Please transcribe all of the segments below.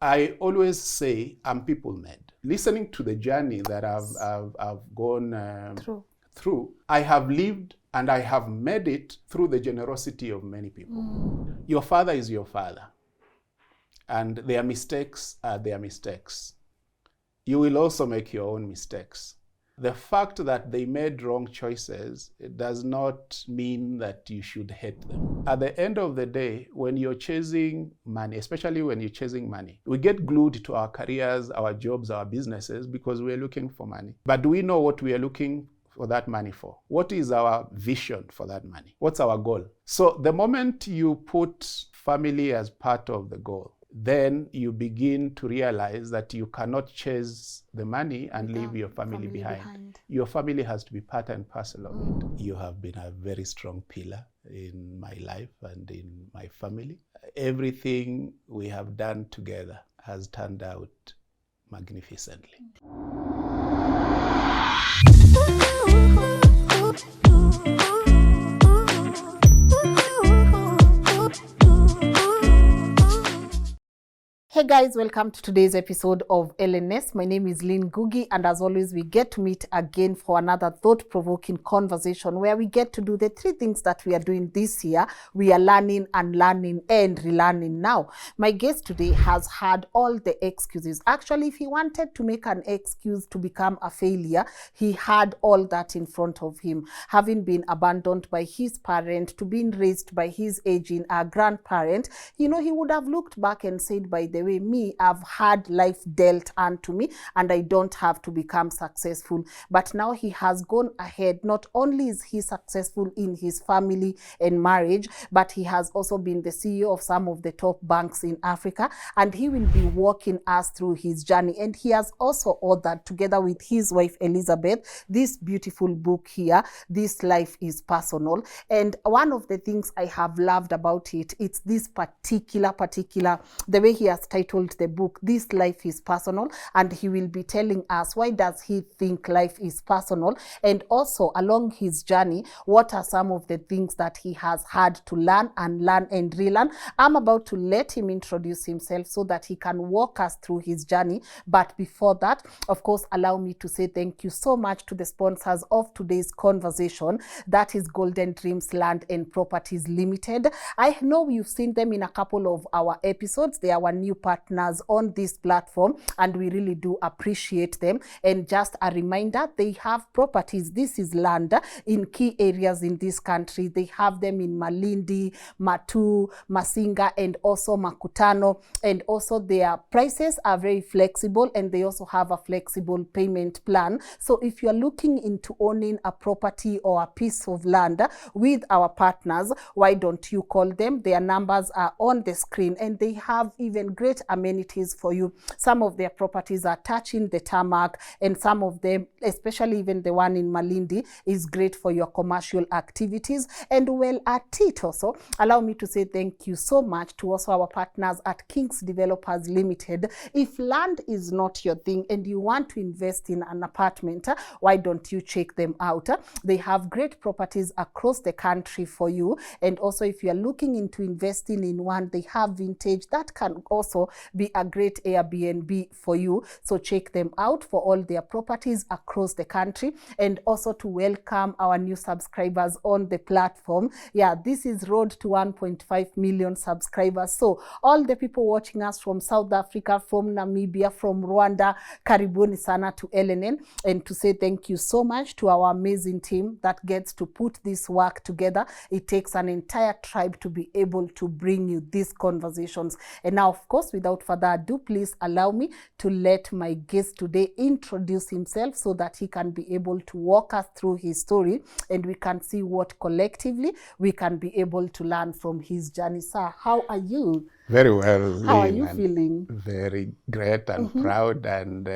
I always say I'm people-made. Listening to the journey that I've gone through, I have lived and I have made it through the generosity of many people. Your father is your father, and their mistakes are their mistakes. You will also make your own mistakes. The fact that they made wrong choices, it does not mean that you should hate them. At the end of the day, when you're chasing money, especially when you're chasing money, we get glued to our careers, our jobs, our businesses because we're looking for money. But do we know what we are looking for that money for? What is our vision for that money? What's our goal? So the moment you put family as part of the goal, then you begin to realize that you cannot chase the money and leave your family behind. Your family has to be part and parcel of it. You have been a very strong pillar in my life and in my family. Everything we have done together has turned out magnificently. Hey guys, welcome to today's episode of LNN. My name is Lynn Ngugi, and as always, we get to meet again for another thought-provoking conversation where we get to do the three things that we are doing this year. We are learning, unlearning, and relearning now. My guest today has had all the excuses. Actually, if he wanted to make an excuse to become a failure, he had all that in front of him. Having been abandoned by his parent, to being raised by his aging grandparent, he would have looked back and said, by the way, I've had life dealt unto me and I don't have to become successful. But now he has gone ahead. Not only is he successful in his family and marriage, but he has also been the CEO of some of the top banks in Africa, and he will be walking us through his journey. And he has also authored, together with his wife Elizabeth, this beautiful book here, This Life is Personal. And one of the things I have loved about it, it's this particular, the way he has titled the book, This Life is Personal, and he will be telling us why does he think life is personal, and also along his journey, what are some of the things that he has had to learn and relearn. I'm about to let him introduce himself so that he can walk us through his journey. But before that, of course, allow me to say thank you so much to the sponsors of today's conversation. That is Golden Dreams Land and Properties Limited. I know you've seen them in a couple of our episodes. They are our new partners on this platform, and we really do appreciate them. And just a reminder, they have properties. This is land in key areas in this country. They have them in Malindi, Matu, Masinga, and also Makutano. And also their prices are very flexible, and they also have a flexible payment plan. So if you're looking into owning a property or a piece of land with our partners, why don't you call them? Their numbers are on the screen, and they have even great amenities for you. Some of their properties are touching the tarmac, and some of them, especially even the one in Malindi, is great for your commercial activities. And well, at it also, allow me to say thank you so much to also our partners at Kings Developers Limited. If land is not your thing and you want to invest in an apartment, why don't you check them out? They have great properties across the country for you. And also, if you are looking into investing in one, they have vintage that can also be a great Airbnb for you. So check them out for all their properties across the country. And also to welcome our new subscribers on the platform. Yeah, this is road to 1.5 million subscribers. So all the people watching us from South Africa, from Namibia, from Rwanda, karibuni sana to LNN, and to say thank you so much to our amazing team that gets to put this work together. It takes an entire tribe to be able to bring you these conversations. And now, of course, without further ado, please allow me to let my guest today introduce himself so that he can be able to walk us through his story, and we can see what collectively we can be able to learn from his journey. Sir, how are you? Very well, Lynn. How are you feeling? Very great and proud, and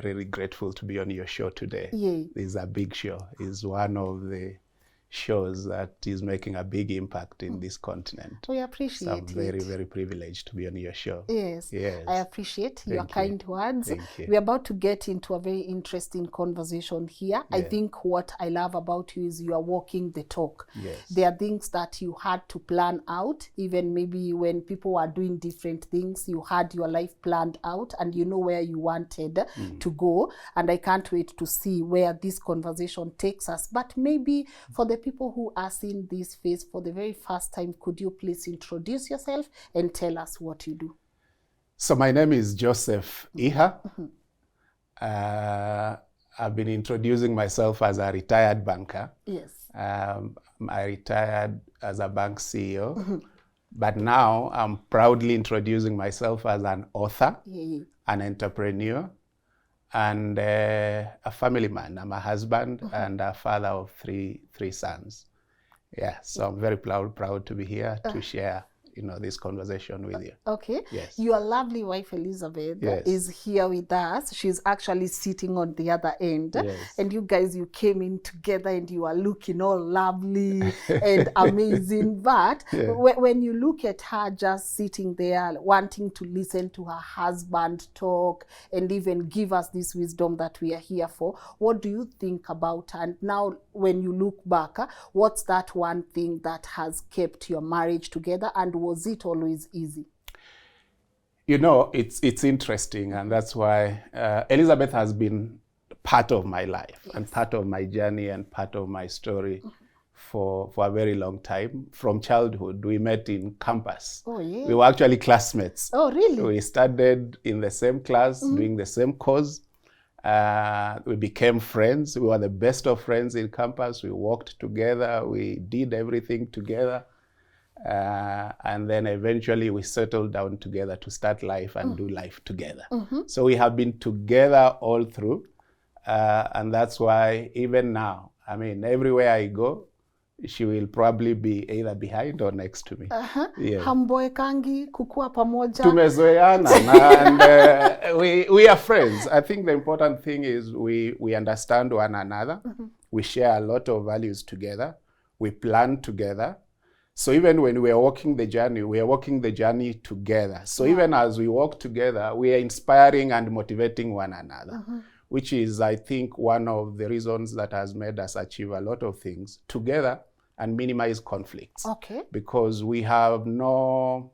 really grateful to be on your show today. Yeah. It's a big show. It's one of the shows that is making a big impact in this continent. We appreciate it. So I'm very, very privileged to be on your show. Yes. Yes. I appreciate your kind words. Thank you. We're about to get into a very interesting conversation here. I think what I love about you is you are walking the talk. Yes. There are things that you had to plan out, even maybe when people were doing different things, you had your life planned out and you know where you wanted to go. And I can't wait to see where this conversation takes us. But maybe for the people who are seeing this face for the very first time, could you please introduce yourself and tell us what you do? So my name is Joseph Iha. I've been introducing myself as a retired banker. Yes. I retired as a bank CEO, but now I'm proudly introducing myself as an author, an entrepreneur, and a family man. I'm a husband and a father of three sons. Yeah, so I'm very proud to be here to share this conversation with you. Okay. Yes. Your lovely wife Elizabeth is here with us. She's actually sitting on the other end. Yes. And you guys, you came in together and you are looking all lovely and amazing. But when you look at her just sitting there, wanting to listen to her husband talk and even give us this wisdom that we are here for, what do you think about her? And now when you look back, what's that one thing that has kept your marriage together, and was it always easy? It's interesting, and that's why Elizabeth has been part of my life and part of my journey and part of my story for a very long time. From childhood, we met in campus. Oh, yeah. We were actually classmates. Oh, really? We studied in the same class, doing the same course. We became friends. We were the best of friends in campus. We worked together. We did everything together. And then eventually we settled down together to start life and do life together. So we have been together all through. And that's why even now, I mean, everywhere I go, she will probably be either behind or next to me. Yeah. Hamboekangi kukua pamoja. Tumezoeana and we are friends. I think the important thing is we understand one another. We share a lot of values together. We plan together. So even when we are walking the journey, we are walking the journey together. So even as we walk together, we are inspiring and motivating one another, which is, I think, one of the reasons that has made us achieve a lot of things together and minimize conflicts. Okay. Because we have no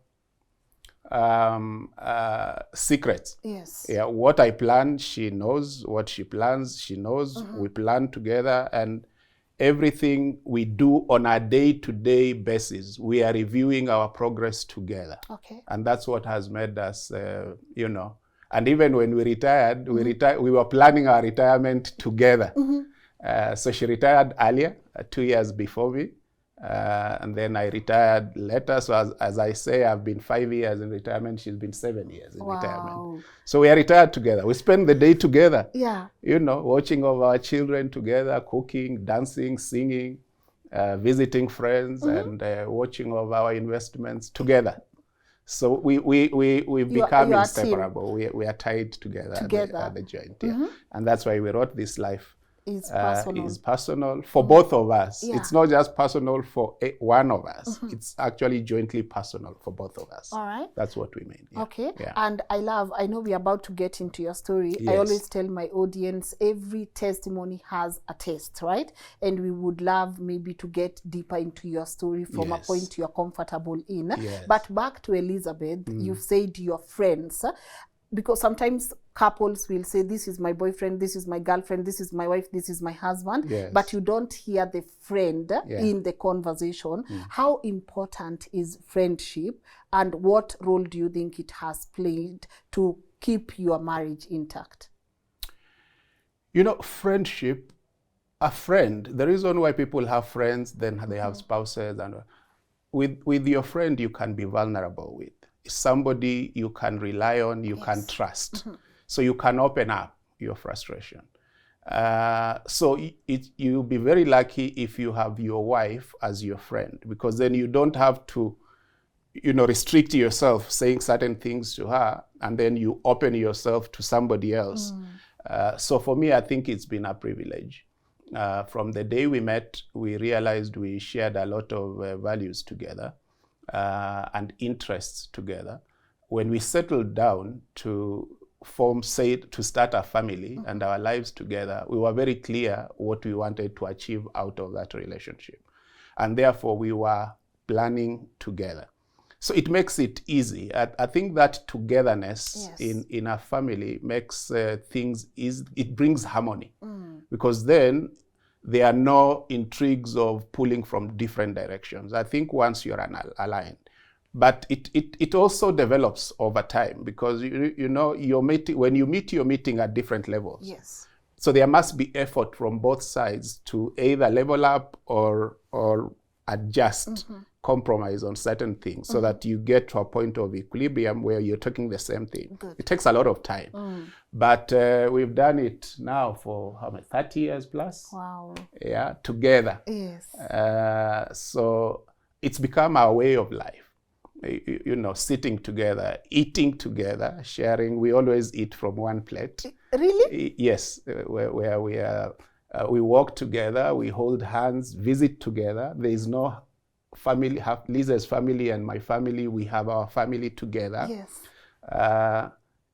secrets. Yes. Yeah, what I plan, she knows. What she plans, she knows. We plan together, and everything we do on a day-to-day basis, we are reviewing our progress together. Okay. And that's what has made us, And even when we retired, we were planning our retirement together. So she retired earlier, 2 years before me. And then I retired later. So as I say, I've been 5 years in retirement. She's been 7 years in retirement. So we are retired together. We spend the day together. Yeah. Watching over our children together, cooking, dancing, singing, visiting friends, and watching over our investments together. So we've become inseparable. We are tied together. At the joint. Yeah. And that's why we wrote this life. Is personal for both of us. Yeah. It's not just personal for one of us. It's actually jointly personal for both of us. All right. That's what we mean. Yeah. Okay. Yeah. And I know we're about to get into your story. Yes. I always tell my audience, every testimony has a test, right? And we would love maybe to get deeper into your story from a point you're comfortable in. Yes. But back to Elizabeth, you've said your friends. Because sometimes couples will say, this is my boyfriend, this is my girlfriend, this is my wife, this is my husband. Yes. But you don't hear the friend in the conversation. How important is friendship, and what role do you think it has played to keep your marriage intact? Friendship, a friend, the reason why people have friends, then they have spouses, and with your friend you can be vulnerable with. Somebody you can rely on, you can trust. So you can open up your frustration. So you'll be very lucky if you have your wife as your friend, because then you don't have to, restrict yourself saying certain things to her, and then you open yourself to somebody else. So for me, I think it's been a privilege. From the day we met, we realized we shared a lot of values together and interests together. When we settled down to start a family and our lives together, we were very clear what we wanted to achieve out of that relationship. And therefore, we were planning together. So it makes it easy. I think that togetherness in a family makes things easy. It brings harmony because then there are no intrigues of pulling from different directions. I think once you're aligned. But it also develops over time because you know when you meet, you're meeting at different levels. Yes. So there must be effort from both sides to either level up or adjust, compromise on certain things so that you get to a point of equilibrium where you're talking the same thing. Good. It takes a lot of time. But we've done it now for how many, 30 years plus? Wow. Yeah, together. Yes. So it's become our way of life. You know, sitting together, eating together, sharing. We always eat from one plate. Really? Yes, where we walk together, we hold hands, visit together. There is no family, Liza's family and my family, we have our family together. Yes.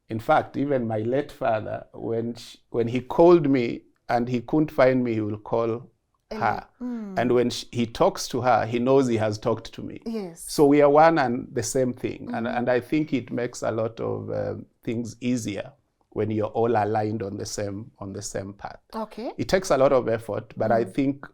In fact, even my late father, when he called me and he couldn't find me, he will call her. And when he talks to her, he knows he has talked to me. Yes. So we are one and the same thing. And I think it makes a lot of things easier when you're all aligned on the same path. Okay. It takes a lot of effort, but I think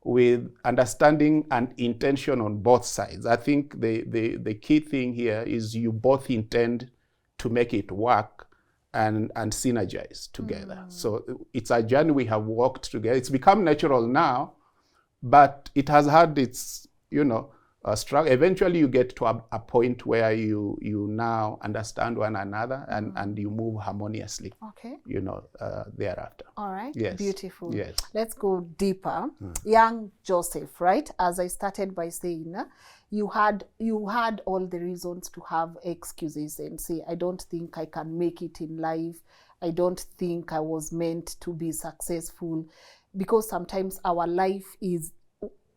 with understanding and intention on both sides, I think the key thing here is you both intend to make it work and synergize together. So it's a journey we have walked together. It's become natural now, but it has had its, struggle. Eventually you get to a point where you now understand one another and you move harmoniously, okay, thereafter. All right. Yes. Beautiful. Yes. Let's go deeper. Young Joseph, right? As I started by saying, you had all the reasons to have excuses and say, I don't think I can make it in life. I don't think I was meant to be successful, because sometimes our life is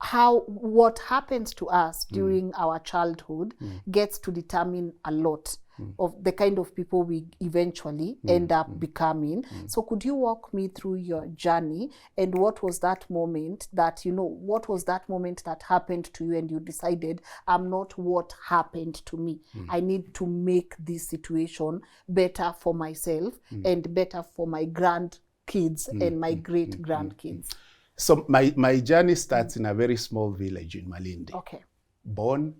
what happens to us during our childhood gets to determine a lot of the kind of people we eventually end up becoming. So could you walk me through your journey, and what was that moment that, that happened to you and you decided, I'm not what happened to me. I need to make this situation better for myself and better for my grandkids and my great grandkids. So my journey starts in a very small village in Malindi. Okay. Born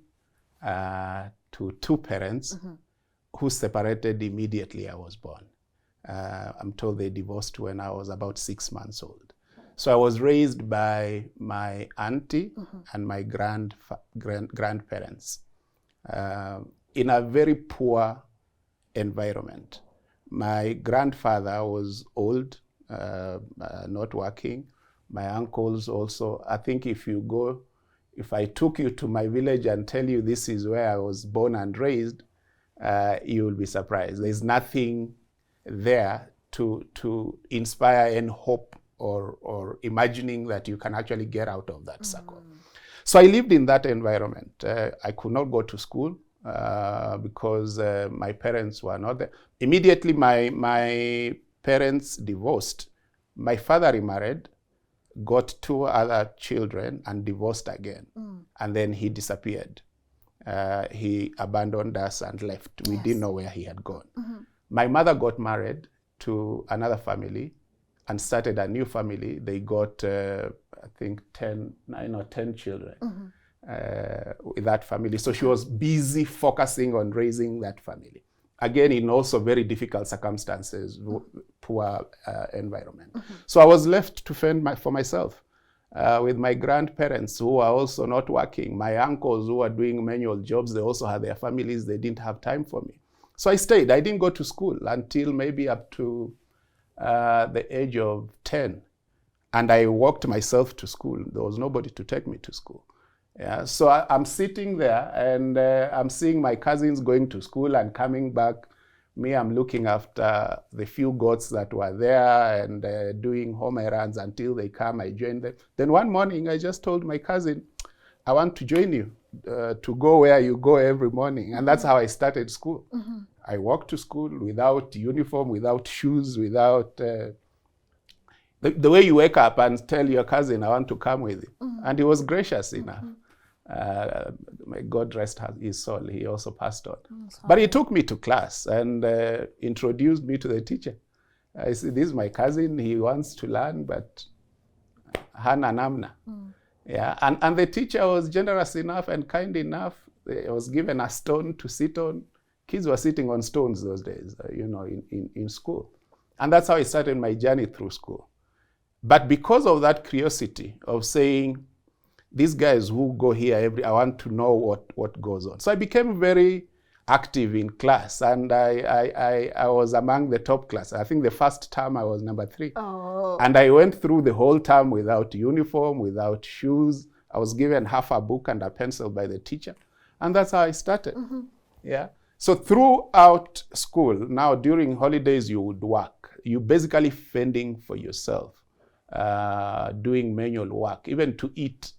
to two parents who separated immediately I was born. I'm told they divorced when I was about 6 months old. So I was raised by my auntie and my grandparents in a very poor environment. My grandfather was old, not working. My uncles also. I think if I took you to my village and tell you this is where I was born and raised, you will be surprised. There's nothing there to inspire any hope or imagining that you can actually get out of that circle. So I lived in that environment. I could not go to school because my parents were not there. Immediately my parents divorced. My father remarried, got 2 other children and divorced again. And then he disappeared. He abandoned us and left. We didn't know where he had gone. My mother got married to another family and started a new family. They got, I think, 9 or 10 children with that family. So she was busy focusing on raising that family. Again, in also very difficult circumstances, poor environment. So I was left to fend for myself with my grandparents who are also not working. My uncles who are doing manual jobs, they also had their families. They didn't have time for me. So I stayed. I didn't go to school until maybe up to the age of 10. And I walked myself to school. There was nobody to take me to school. Yeah, so I'm sitting there and I'm seeing my cousins going to school and coming back Me, I'm looking after the few goats that were there and doing home errands until they come. I join them. Then one morning, I just told my cousin, I want to join you to go where you go every morning. And that's how I started school. I walked to school without uniform, without shoes, without... the way you wake up and tell your cousin, I want to come with you. And he was gracious enough. May God rest his soul. He also passed on. But he took me to class and introduced me to the teacher. I said, this is my cousin. He wants to learn, but hana namna. Yeah, and the teacher was generous enough and kind enough. I was given a stone to sit on. Kids were sitting on stones those days, in school. And that's how I started my journey through school. But because of that curiosity of saying, these guys who go here, I want to know what goes on. So I became very active in class, and I was among the top class. I think the first term I was number 3. Oh. And I went through the whole term without uniform, without shoes. I was given half a book and a pencil by the teacher. And that's how I started. Yeah. So throughout school, now during holidays, you would work. You basically fending for yourself, doing manual work. Even to eat,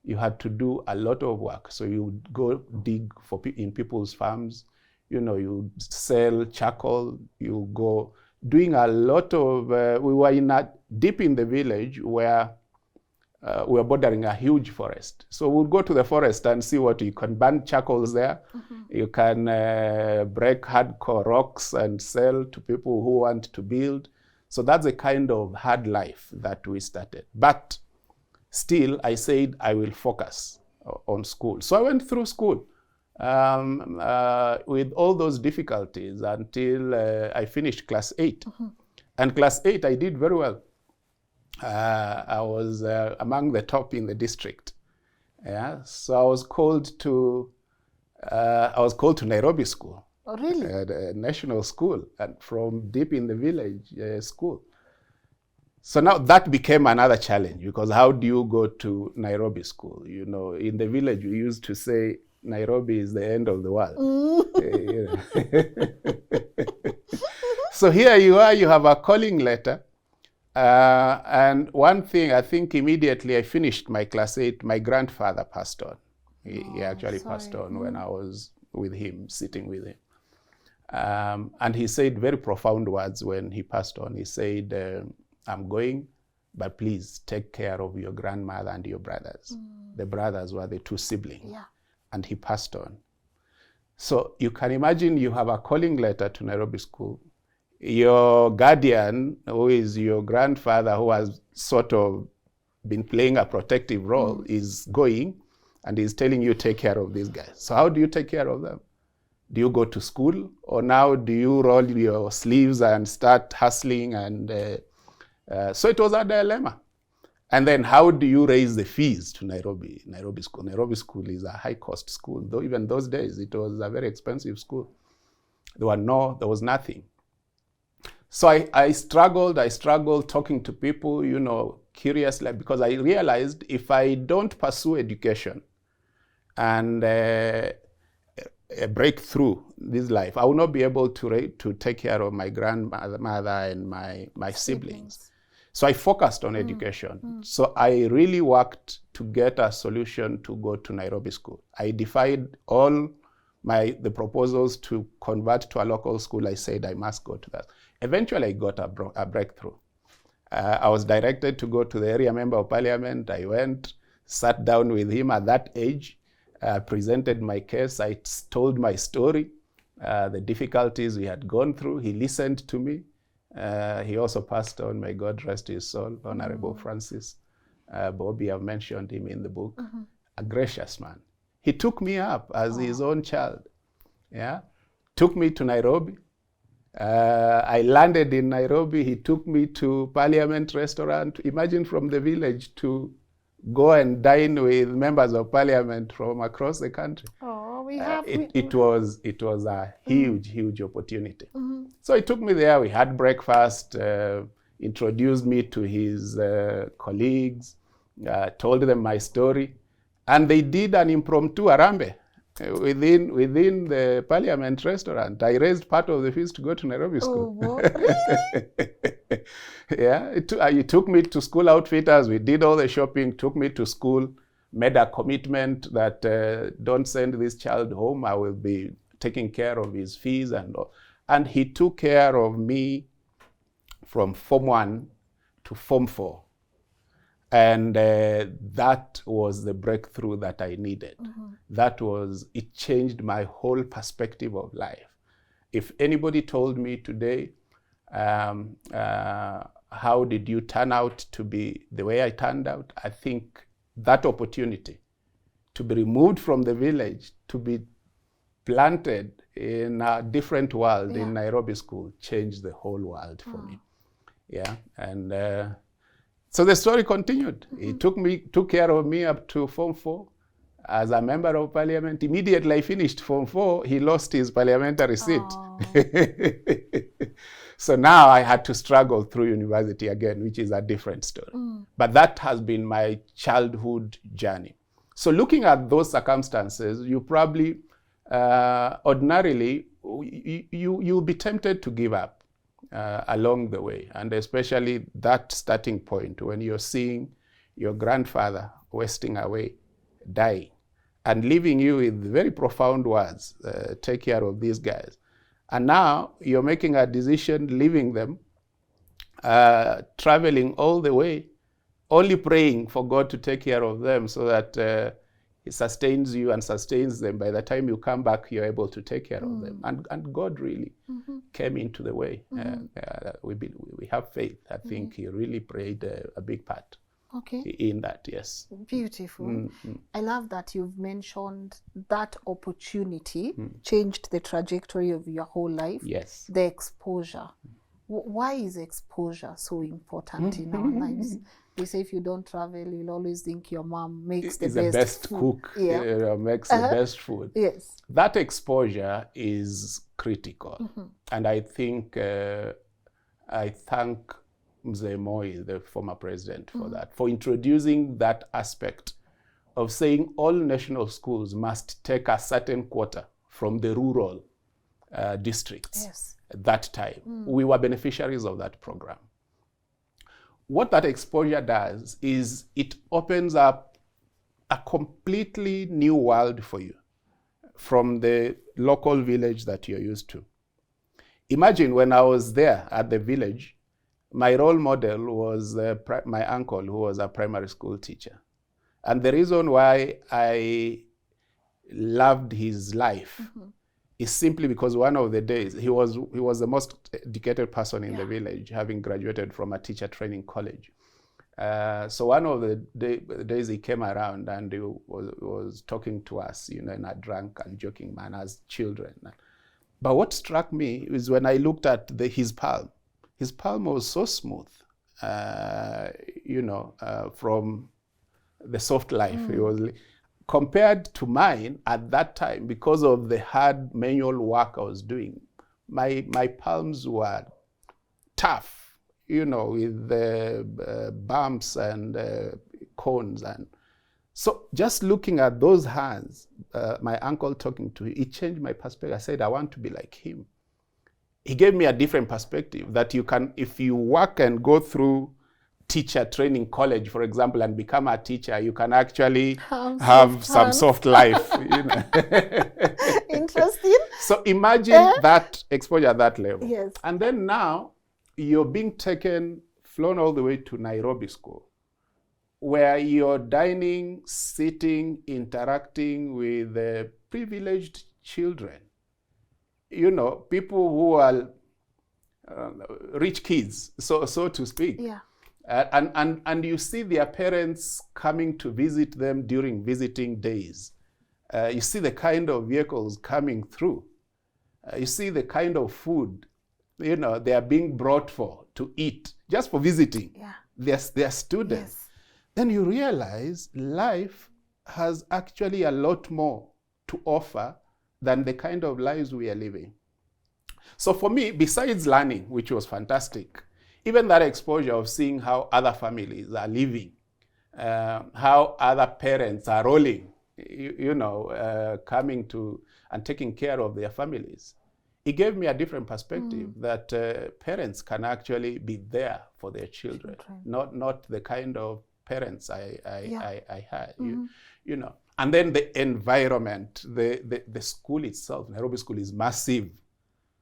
you had to do a lot of work. So you would go dig in people's farms, you sell charcoal, you go doing a lot of, we were deep in the village where we were bordering a huge forest. So we'll go to the forest and see what you can burn charcoals there. You can break hardcore rocks and sell to people who want to build. So that's the kind of hard life that we started. But still, I said I will focus on school. So I went through school with all those difficulties until I finished class 8. And class 8, I did very well. I was among the top in the district. Yeah, so I was called to Nairobi School. Oh, really? A national school, and from deep in the village school. So now that became another challenge, because how do you go to Nairobi School? In the village, we used to say Nairobi is the end of the world. So here you are, you have a calling letter. And one thing, I think immediately I finished my class 8, my grandfather passed on. He actually passed on when I was with him, sitting with him. And he said very profound words when he passed on. He said, I'm going, but please take care of your grandmother and your brothers. The brothers were the 2 siblings. Yeah. And he passed on. So you can imagine you have a calling letter to Nairobi School. Your guardian, who is your grandfather, who has sort of been playing a protective role, is going and is telling you, take care of these guys. So how do you take care of them? Do you go to school, or now do you roll your sleeves and start hustling? And so it was a dilemma. And then how do you raise the fees to Nairobi School? Nairobi School is a high-cost school, though even those days it was a very expensive school. There was nothing. So I struggled talking to people, curiously, because I realized if I don't pursue education and break through this life, I will not be able to take care of my grandmother and my siblings. So I focused on education. So I really worked to get a solution to go to Nairobi School. I defied all the proposals to convert to a local school. I said I must go to that. Eventually, I got a breakthrough. I was directed to go to the area member of parliament. I went, sat down with him at that age, presented my case. I told my story, the difficulties we had gone through. He listened to me. He also passed on, may God rest his soul, Honorable Francis Bobby. I've mentioned him in the book. A gracious man. He took me up as his own child. Yeah, took me to Nairobi. I landed in Nairobi. He took me to Parliament restaurant. Imagine from the village to go and dine with members of Parliament from across the country. Oh, it was a huge opportunity. So he took me there. We had breakfast, introduced me to his colleagues, told them my story, and they did an impromptu Arambe. within the Parliament restaurant. I raised part of the fees to go to Nairobi school. Oh, really? Yeah, it took me to School Outfitters. We did all the shopping, took me to school, made a commitment that don't send this child home. I will be taking care of his fees and all. And he took care of me from Form 1 to Form 4. And that was the breakthrough that I needed. It changed my whole perspective of life. If anybody told me today, how did you turn out to be the way I turned out? I think that opportunity to be removed from the village, to be planted in a different world in Nairobi school changed the whole world for me. Yeah, and so the story continued. He took care of me up to Form 4 as a member of Parliament. Immediately I finished Form 4, he lost his parliamentary seat. So now I had to struggle through university again, which is a different story. But that has been my childhood journey. So looking at those circumstances, you probably ordinarily, you'll be tempted to give up along the way, and especially that starting point when you're seeing your grandfather wasting away, dying, and leaving you with very profound words, take care of these guys. And now you're making a decision, leaving them, traveling all the way, only praying for God to take care of them so that He sustains you and sustains them. By the time you come back, you're able to take care of them. And God really came into the way. We have faith. I think He really played a big part in that, yes. Beautiful. I love that you've mentioned that opportunity changed the trajectory of your whole life. Yes. The exposure. Why is exposure so important in our lives? They say if you don't travel, you'll always think your mom makes the best food. Cook, makes the best food. Yes. That exposure is critical. And I think, I thank Mzee Moi, the former president, for that, for introducing that aspect of saying all national schools must take a certain quota from the rural districts. Yes. At that time, we were beneficiaries of that program. What that exposure does is it opens up a completely new world for you from the local village that you're used to. Imagine when I was there at the village, my role model was my uncle, who was a primary school teacher. And the reason why I loved his life is simply because one of the days, he was the most educated person in the village, having graduated from a teacher training college. So one of the days he came around and he was talking to us, in a drunk and joking manner as children. But what struck me is when I looked at his palm. His palm was so smooth, from the soft life. It was compared to mine at that time, because of the hard manual work I was doing. My palms were tough, with the bumps and cones. And so just looking at those hands, my uncle talking to him, it changed my perspective. I said, I want to be like him. He gave me a different perspective that you can, if you work and go through teacher training college, for example, and become a teacher, you can actually have some soft life. Interesting. So imagine that exposure at that level. Yes. And then now you're being flown all the way to Nairobi school, where you're dining, sitting, interacting with privileged children. People who are rich kids, so to speak. Yeah. And you see their parents coming to visit them during visiting days. You see the kind of vehicles coming through. You see the kind of food, they are being brought for to eat, just for visiting. Yeah. They're students. Yes. Then you realize life has actually a lot more to offer than the kind of lives we are living. So for me, besides learning, which was fantastic, even that exposure of seeing how other families are living, how other parents are rolling coming to and taking care of their families. It gave me a different perspective that parents can actually be there for their children, not the kind of parents I had. And then the environment, the school itself, Nairobi School is massive.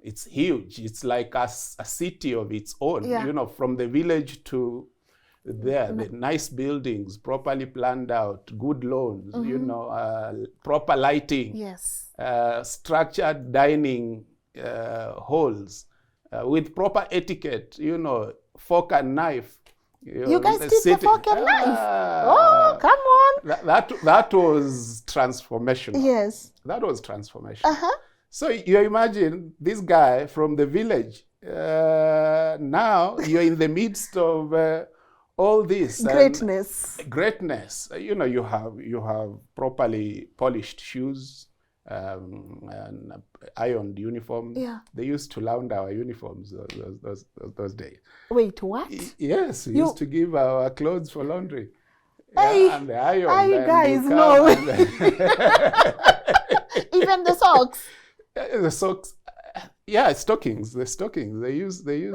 It's huge. It's like a city of its own, from the village to there, the nice buildings, properly planned out, good lawns, proper lighting, structured dining halls with proper etiquette, fork and knife. You guys did the fork and knife? Oh, come on. That was transformational. Yes. That was transformational. So you imagine this guy from the village, now you're in the midst of all this. Greatness. You have properly polished shoes, and ironed uniforms. Yeah. They used to launder our uniforms those days. Wait, what? Yes, we used to give our clothes for laundry. Hey, and the iron. You guys know. Even the socks. The socks. Stockings. The stockings. They used to.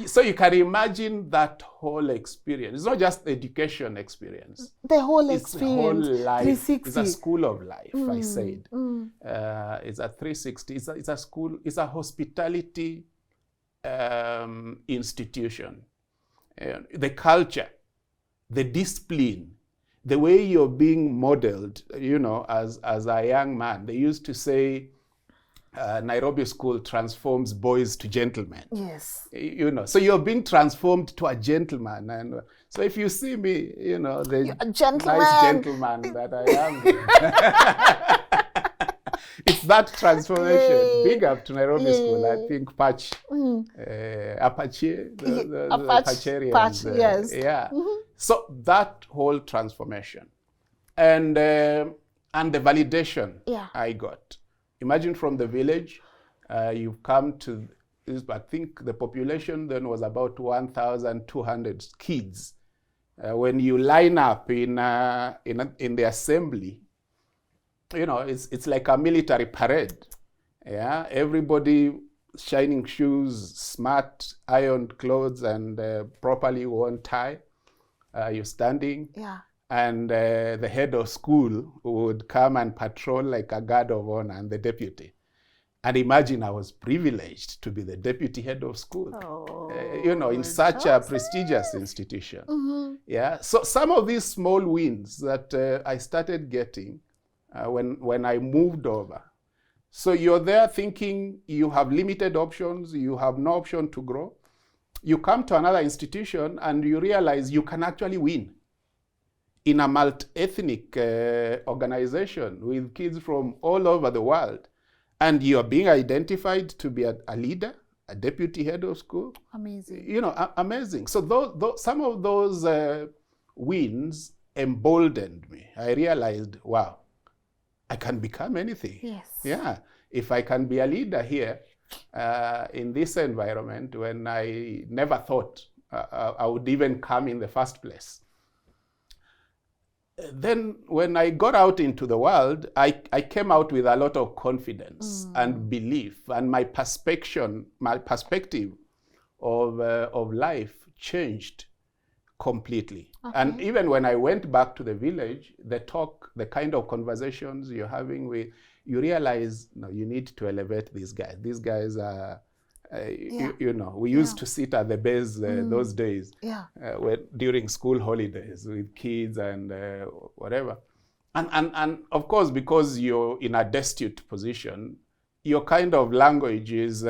So you can imagine that whole experience. It's not just the education experience. The whole it's experience. The whole life. 360. It's a school of life, I said. It's a 360. It's a school. It's a hospitality institution. The culture, the discipline, the way you're being modeled, as a young man. They used to say, Nairobi School transforms boys to gentlemen. Yes. So you're being transformed to a gentleman. And so if you see me, the nice gentleman that I am. It's that transformation. Yay. Big up to Nairobi School. I think Apache, the Apacherians. Yes. So that whole transformation. And the validation I got. Imagine from the village, you've come to this, I think the population then was about 1,200 kids. When you line up in the assembly, it's like a military parade. Yeah, everybody shining shoes, smart ironed clothes, and properly worn tie. You're standing. Yeah. And the head of school would come and patrol like a guard of honor, and the deputy. And imagine I was privileged to be the deputy head of school, in such a prestigious institution. Yeah. So some of these small wins that I started getting when I moved over. So you're there thinking you have limited options, you have no option to grow. You come to another institution and you realize you can actually win. In a multi-ethnic organization with kids from all over the world, and you are being identified to be a leader, a deputy head of school. Amazing. Amazing. So some of those wins emboldened me. I realized, wow, I can become anything. Yes. Yeah. If I can be a leader here in this environment when I never thought I would even come in the first place. Then when I got out into the world, I came out with a lot of confidence and belief, and my perspective of life changed completely. Okay. And even when I went back to the village, the kind of conversations you're having you realize, you need to elevate these guys. These guys are, we used to sit at the base those days during school holidays with kids and whatever. And of course, because you're in a destitute position, your kind of language is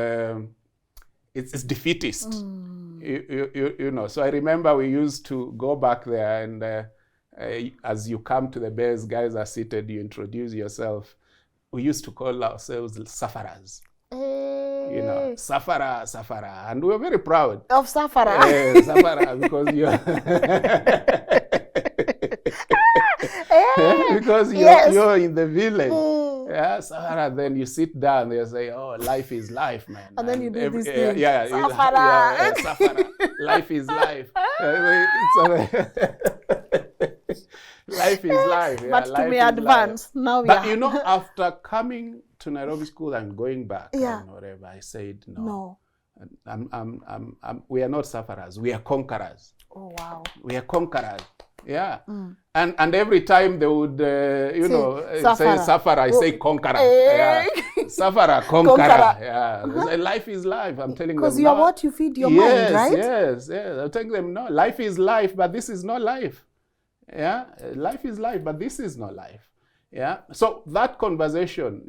it's defeatist. So I remember we used to go back there, and as you come to the base, guys are seated, you introduce yourself. We used to call ourselves Safaras. Safara. And we were very proud. Of Safara? Safara, because you're in the village. Yeah, Safara, then you sit down, they say, oh, life is life, man. And then you do this thing. Safara. Safara. Life is life. Life is life. Yeah, But to life me is advance. life. Now we But are. you know, after coming to Nairobi school and going back Yeah. and whatever, I said no. No. We are not sufferers. We are conquerors. Oh, wow. We are conquerors. Yeah. And every time they would, say sufferer, I say conqueror. Yeah. Sufferer, conqueror. Yeah. Life is life. I'm telling them. Because you are what you feed your mind, right? Yes. I'm telling them, no, life is life, but this is not life. Yeah. Life is life, but this is not life. Yeah. So that conversation,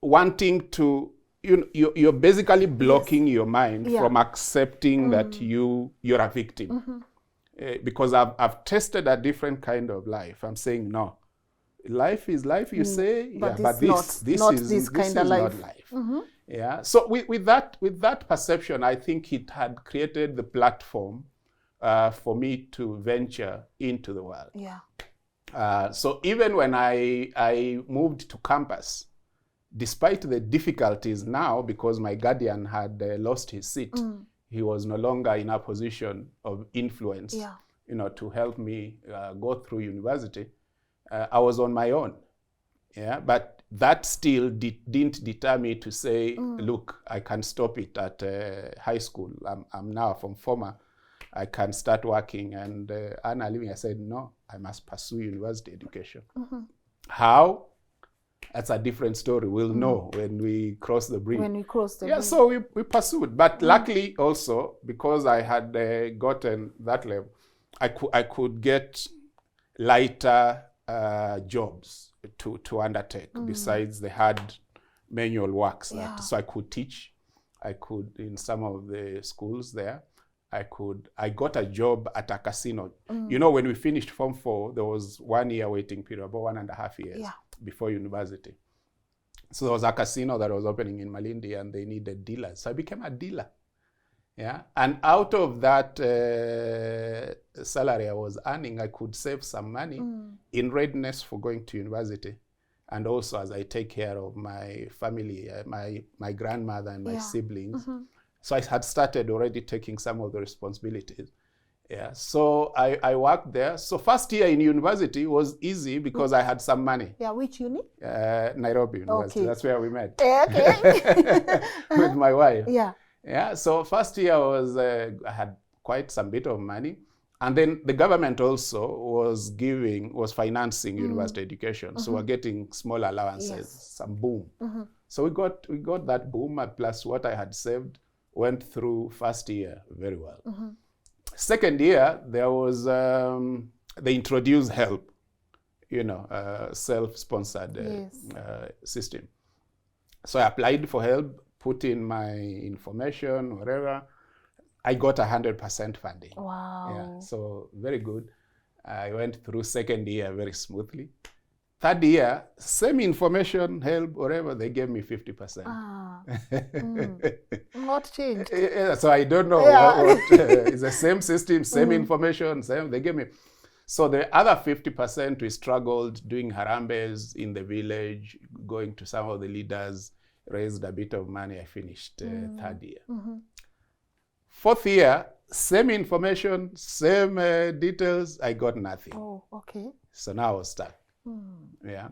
wanting to, you're basically blocking your mind from accepting that you're a victim. Because I've tested a different kind of life. I'm saying no, life is life. You say, but this is not life. Yeah. So with that perception, I think it had created the platform for me to venture into the world. Yeah. So even when I moved to campus, despite the difficulties now, because my guardian had lost his seat, he was no longer in a position of influence. Yeah. To help me go through university, I was on my own. Yeah, but that still didn't deter me to say, look, I can stop it at high school. I'm now from former. I can start working and earn a living. I said, no, I must pursue university education. How? That's a different story. We'll know when we cross the bridge. Yeah, so we pursued. But luckily also, because I had gotten that level, I could get lighter jobs to undertake besides the hard manual works. So I could teach. I could, in some of the schools there, I got a job at a casino. When we finished Form 4, there was 1 year waiting period, about 1.5 years before university. So there was a casino that was opening in Malindi and they needed dealers. So I became a dealer. Yeah, and out of that salary I was earning, I could save some money in readiness for going to university, and also as I take care of my family, my grandmother and my siblings. So I had started already taking some of the responsibilities. Yeah, so I worked there. So first year in university was easy because I had some money. Yeah, which uni? Nairobi University. Okay. That's where we met. Okay. With my wife. Yeah. Yeah, so first year was, I had quite some bit of money. And then the government also was financing university education. So we're getting small allowances, some boom. So we got that boom, plus what I had saved went through first year very well. Second year, there was, they introduced help, self-sponsored system. So I applied for help, put in my information, whatever. I got 100% funding. Wow. Yeah, so very good. I went through second year very smoothly. Third year, same information, help, whatever, they gave me 50%. What changed? Yeah, so I don't know what it's the same system, same information, same, they gave me. So the other 50%, we struggled doing harambes in the village, going to some of the leaders, raised a bit of money. I finished third year. Fourth year, same information, same details. I got nothing. Oh, okay. So now I was stuck. Yeah,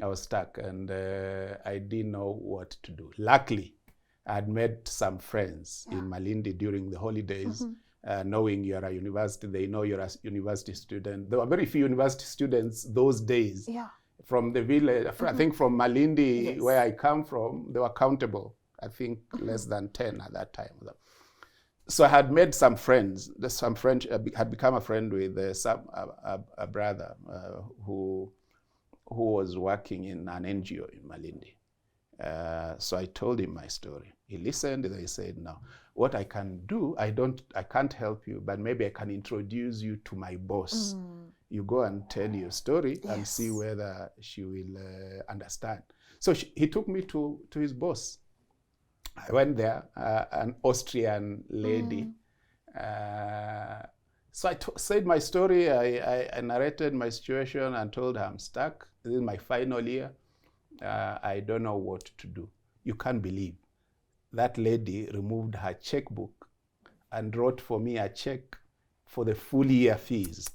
I was stuck and I didn't know what to do. Luckily, I had met some friends in Malindi during the holidays, knowing you're a university, they know you're a university student. There were very few university students those days. Yeah. From the village, I think from Malindi, where I come from, they were countable. I think less than 10 at that time. So I had made some friends. Some friends had become a friend with a brother who was working in an NGO in Malindi. So I told him my story. He listened and he said, no, what I can do, I can't help you, but maybe I can introduce you to my boss. You go and tell your story and see whether she will understand. So he took me to his boss. I went there, an Austrian lady. So I said my story, I narrated my situation and told her I'm stuck. This is my final year. I don't know what to do. You can't believe. That lady removed her checkbook and wrote for me a check for the full year fees.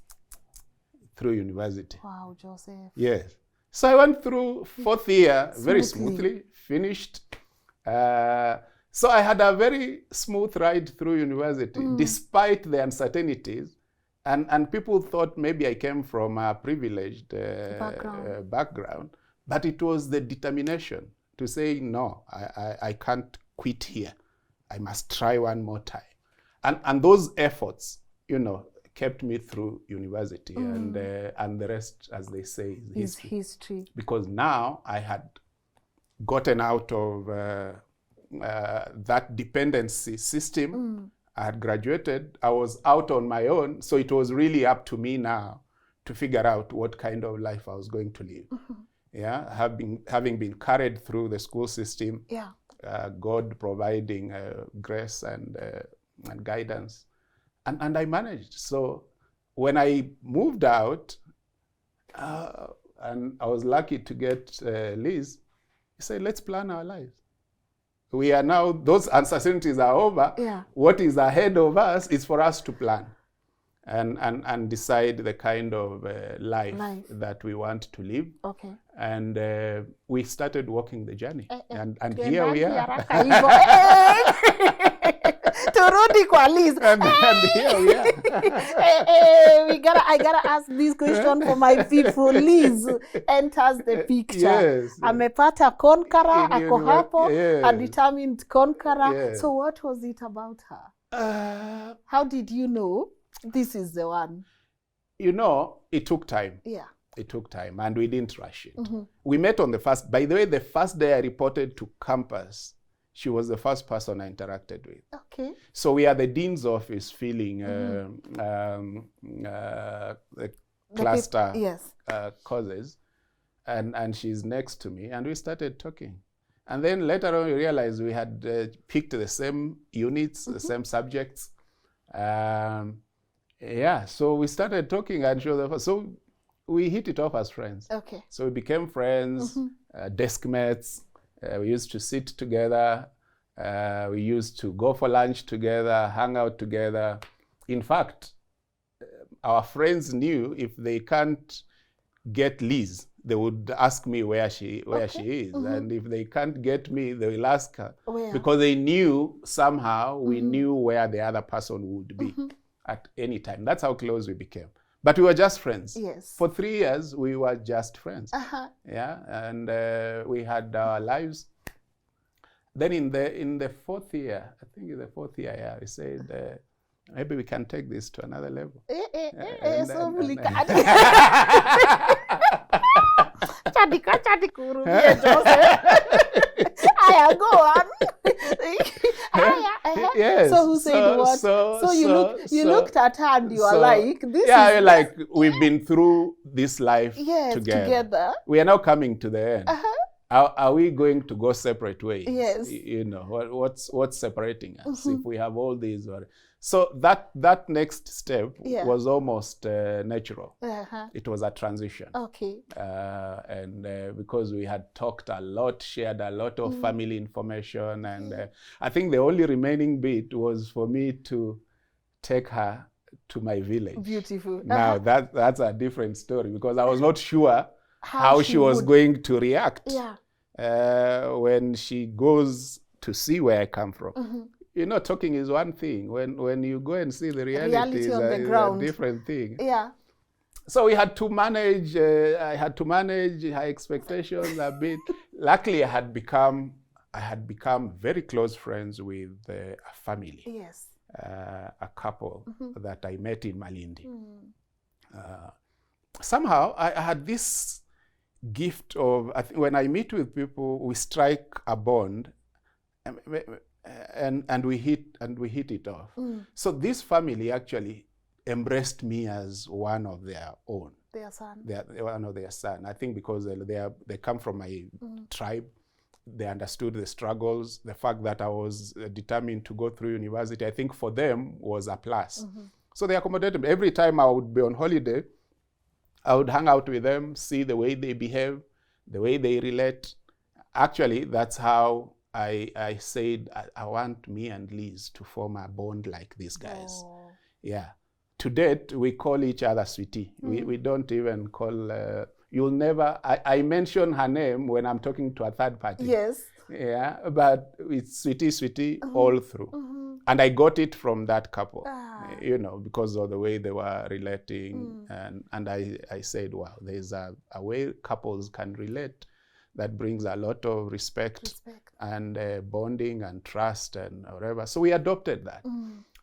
through university. Wow, Joseph. Yes. So I went through fourth year very smoothly, finished. So I had a very smooth ride through university, despite the uncertainties. And people thought maybe I came from a privileged background, but it was the determination to say, no, I can't quit here. I must try one more time. And those efforts, kept me through university. And the rest, as they say, is history. Because now I had gotten out of that dependency system. I had graduated. I was out on my own. So it was really up to me now to figure out what kind of life I was going to live. Yeah, having been carried through the school system. Yeah. God providing grace and guidance. And I managed. So when I moved out, and I was lucky to get Liz, he said, let's plan our lives. We are now, those uncertainties are over. Yeah. What is ahead of us is for us to plan and decide the kind of life that we want to live. Okay. And we started walking the journey. And here we are. Turudi kwa Liz. And here we are. I gotta ask this question for my people. Liz enters the picture. Yes. Amepata conqueror, ako hapo, yes. a determined conqueror. Yes. So what was it about her? How did you know this is the one? It took time. Yeah. It took time, and we didn't rush it. We met on the first, by the way, the first day I reported to campus, she was the first person I interacted with. Okay. So we are the dean's office filling the cluster causes, and she's next to me, and we started talking. And then later on we realized we had picked the same units, the same subjects. So we started talking, and she was the first. So we hit it off as friends. Okay. So we became friends, desk mates. We used to sit together. We used to go for lunch together, hang out together. In fact, our friends knew if they can't get Liz, they would ask me where she is. And if they can't get me, they will ask her. Where? Because they knew somehow we knew where the other person would be at any time. That's how close we became. But we were just friends. Yes. For 3 years, we were just friends. Yeah, and we had our lives. Then in the fourth year, I think in the fourth year, we said, maybe we can take this to another level. Go on. Yes. So who said what? So you looked at her and you were like, this yeah, is like we've been through this life together. We are now coming to the end. Are we going to go separate ways? Yes. What's separating us if we have all these? So that next step was almost natural. It was a transition. Okay. And because we had talked a lot, shared a lot of family information, and I think the only remaining bit was for me to take her to my village. Beautiful. Now that's a different story, because I was not sure how she was going to react when she goes to see where I come from. Talking is one thing. When you go and see the reality is a different thing. Yeah. So we had to manage. I had to manage her expectations a bit. Luckily, I had become very close friends with a family. Yes. A couple that I met in Malindi. Somehow, I had this gift of, when I meet with people, we strike a bond, and we hit it off. So this family actually embraced me as one of their own. Their son. One of their son. I think because they come from my tribe. They understood the struggles, the fact that I was determined to go through university. I think for them was a plus. So they accommodated me. Every time I would be on holiday, I would hang out with them, see the way they behave, the way they relate. Actually, that's how I said, I want me and Liz to form a bond like these guys. Yeah. to date, we call each other sweetie. We don't even call, you'll never, I mention her name when I'm talking to a third party. Yes. Yeah, but it's sweetie all through. And I got it from that couple, you know, because of the way they were relating. And I said, wow, there's a way couples can relate that brings a lot of respect. And bonding and trust and whatever. So we adopted that.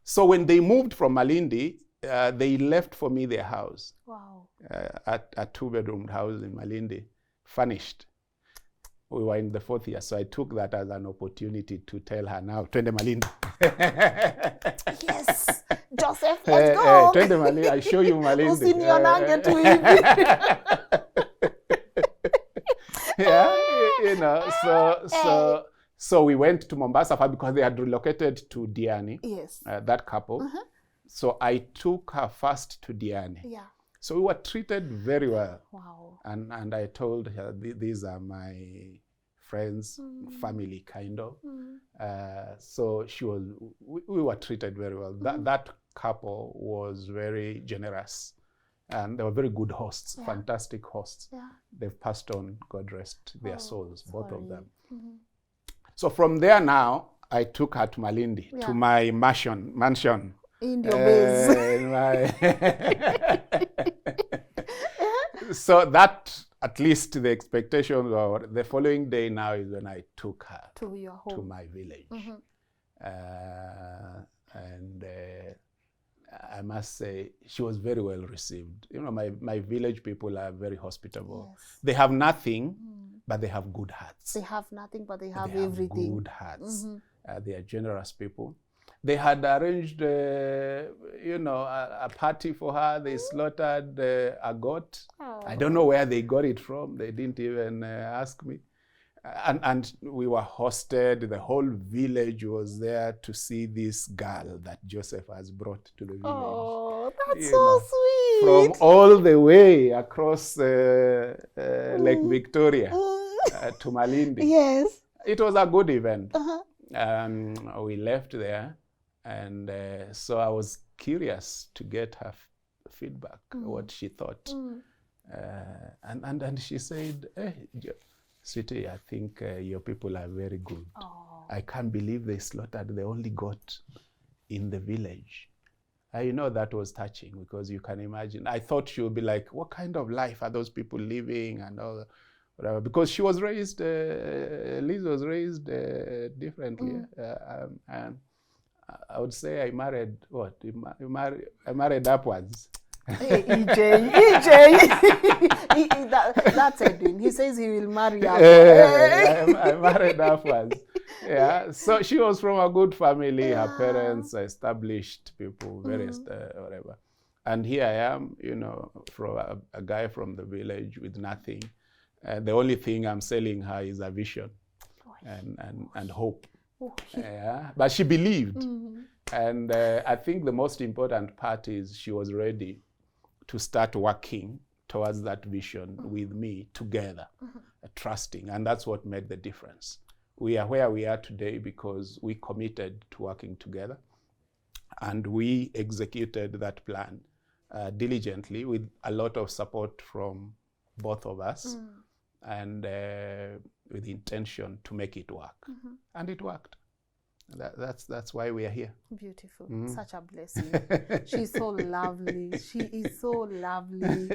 So when they moved from Malindi, they left for me their house. Wow. A 2-bedroom house in Malindi, furnished. We were in the 4th year, so I took that as an opportunity to tell her, now, twende Malindi. Yes, Joseph, let's go. Twende Malindi, I show you Malindi. Usinionange tu hivi. Yeah, you know, so we went to Mombasa because they had relocated to Diani. Yes. That couple. So I took her first to Diani. Yeah. So we were treated very well. Wow. And I told her, these are my friends, family kind of. So we were treated very well. That couple was very generous. And they were very good hosts, fantastic hosts. Yeah. They've passed on, God rest their souls, both of them. So from there now, I took her to Malindi, to my mansion. In your base. So that, at least the expectations were, the following day now is when I took her to your home, to my village. And I must say, she was very well received. You know, my village people are very hospitable. Yes. They have nothing, but they have good hearts. They have nothing, but they have everything. Good hearts. They are generous people. They had arranged, you know, a party for her. They slaughtered a goat. I don't know where they got it from. They didn't even ask me. And we were hosted. The whole village was there to see this girl that Joseph has brought to the village. Oh, that's so sweet. From all the way across Lake Victoria to Malindi. Yes. It was a good event. We left there. And so I was curious to get her feedback, what she thought. And she said, hey, sweetie, I think your people are very good. I can't believe they slaughtered the only goat in the village. You know, that was touching because you can imagine. I thought she would be like, what kind of life are those people living and all that? Whatever. Because she was raised, Liz was raised differently. And I would say I married, what? I married upwards. Hey, EJ. That's Edwin. He says he will marry upwards. I married upwards. Yeah. So she was from a good family. Her parents are established people, very whatever. And here I am, you know, from a guy from the village with nothing. The only thing I'm selling her is a vision and hope. Yeah, but she believed. And I think the most important part is she was ready to start working towards that vision with me together, trusting. And that's what made the difference. We are where we are today because we committed to working together. And we executed that plan diligently with a lot of support from both of us. And with the intention to make it work. And it worked. That's why we are here. Beautiful. Such a blessing. She's so lovely. She is so lovely.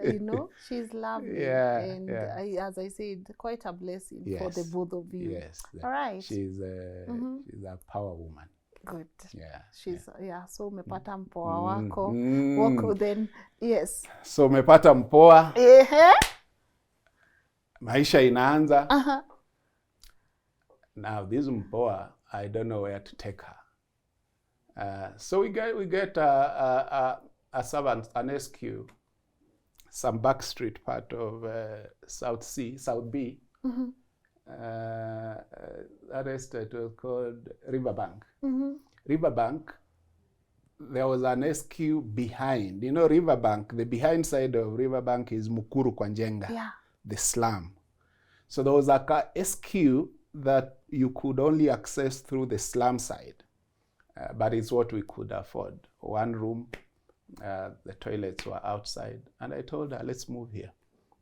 You know, she's lovely. Yeah. And as I said, quite a blessing for the both of you. Yes. All right. She's a power woman. Good. Yeah. She's so umepata mpoa wako. Wako then. Yes. So umepata mpoa. Maisha inaanza. Now this mpoa, I don't know where to take her. So we get a servant, an SQ, some back street part of South B. That estate was called Riverbank. Riverbank, there was an SQ behind. You know, Riverbank, the behind side of Riverbank is Mukuru kwa Njenga. Yeah. The slum. So there was a SQ that you could only access through the slum side, but it's what we could afford. 1 room, The toilets were outside. And I told her, let's move here.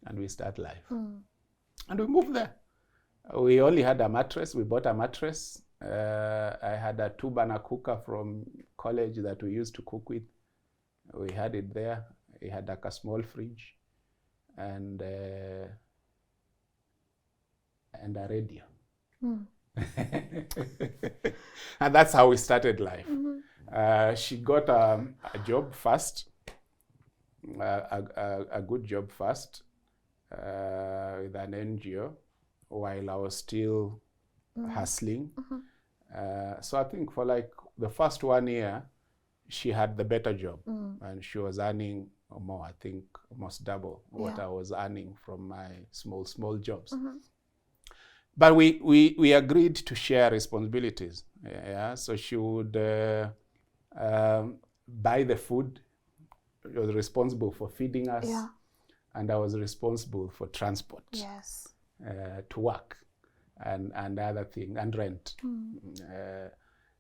And we start life. And we moved there. We only had a mattress. We bought a mattress. I had a 2-burner cooker from college that we used to cook with. We had it there. We had like a small fridge and a radio. And that's how we started life. She got a job first, a good job first with an NGO while I was still hustling. So I think for like the first 1 year, she had the better job and she was earning more, I think almost double what I was earning from my small jobs. But we agreed to share responsibilities. So she would buy the food. She was responsible for feeding us, and I was responsible for transport to work and other things, and rent.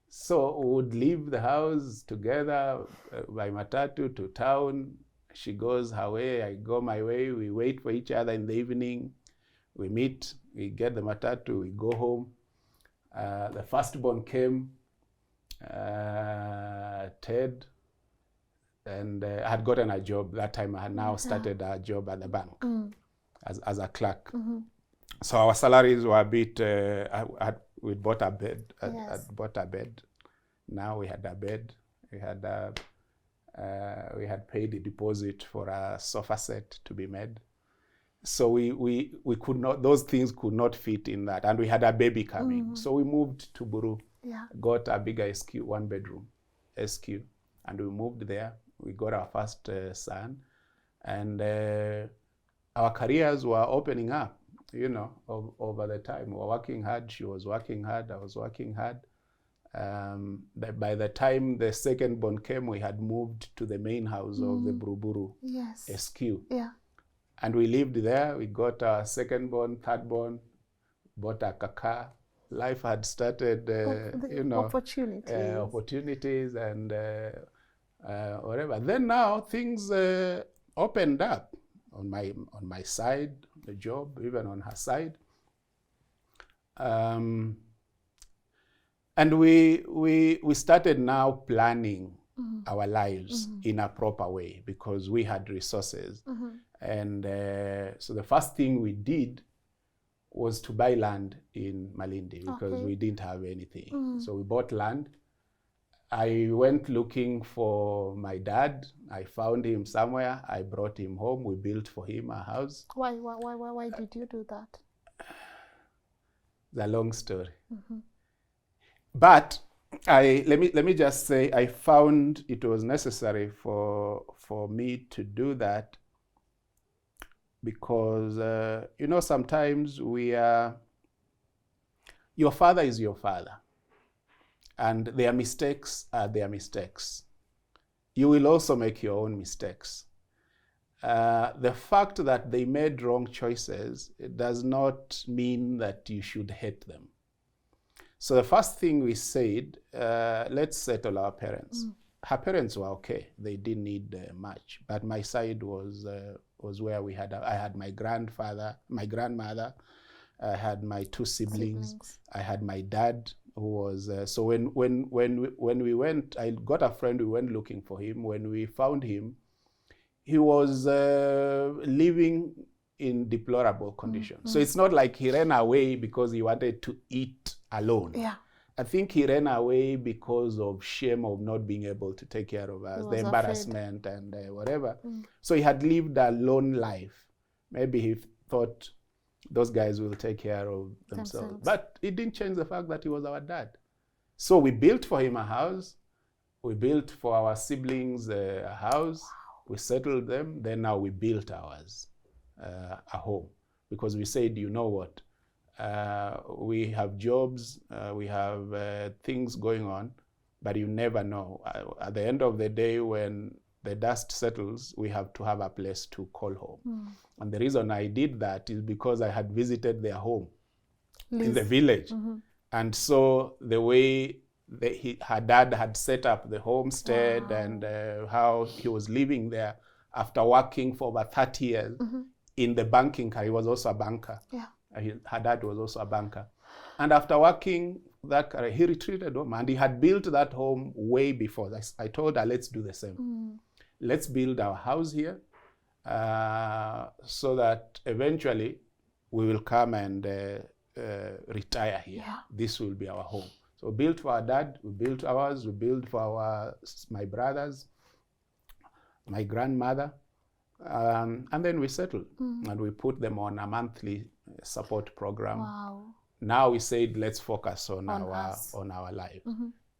So we would leave the house together by matatu to town. She goes her way, I go my way. We wait for each other in the evening. We meet, we get the matatu, we go home. The firstborn came, Ted, and I had gotten a job. That time I had now started a job at the bank as a clerk. So our salaries were a bit, we bought a bed. I bought a bed. Now we had a bed. We had paid the deposit for a sofa set to be made. So we could not, those things could not fit in that. And we had a baby coming. So we moved to Buru, got a bigger SQ, 1-bedroom SQ. And we moved there. We got our first son. And our careers were opening up, you know, over the time. We were working hard. She was working hard. I was working hard. By the time the second born came, we had moved to the main house of the Buruburu SQ. And we lived there. We got our second born, third born, bought a car. Life had started, you know, opportunities and whatever. Then now things opened up on my side, the job, even on her side. And we started now planning our lives in a proper way because we had resources. And so the first thing we did was to buy land in Malindi because we didn't have anything. So we bought land. I went looking for my dad. I found him somewhere. I brought him home. We built for him a house. Why did you do that? It's a long story. But let me just say I found it was necessary for me to do that because you know, sometimes your father is your father and their mistakes are their mistakes. You will also make your own mistakes. The fact that they made wrong choices, it does not mean that you should hate them. So the first thing we said, let's settle our parents. Her parents were okay; they didn't need much. But my side was where we had. I had my grandfather, my grandmother. I had my 2 siblings. I had my dad, who was. So when we went, I got a friend. We went looking for him. When we found him, he was living in deplorable conditions. So it's not like he ran away because he wanted to eat alone. I think he ran away because of shame of not being able to take care of us, the embarrassment and whatever. So he had lived a lone life. Maybe he thought those guys will take care of themselves. But it didn't change the fact that he was our dad. So we built for him a house. We built for our siblings a house. We settled them. Then now we built ours, a home. Because we said, you know what? We have jobs, we have things going on, but you never know. At the end of the day, when the dust settles, we have to have a place to call home. And the reason I did that is because I had visited their home in the village. And so the way her dad had set up the homestead and how he was living there after working for over 30 years in the banking career. He was also a banker. Yeah. Her dad was also a banker. And after working that career, he retreated home, and he had built that home way before. I told her, let's do the same. Let's build our house here so that eventually we will come and retire here. Yeah. This will be our home. So we built for our dad, we built ours, we built for my brothers, my grandmother, and then we settled. And we put them on a monthly support program. Wow. Now we said, let's focus on our life.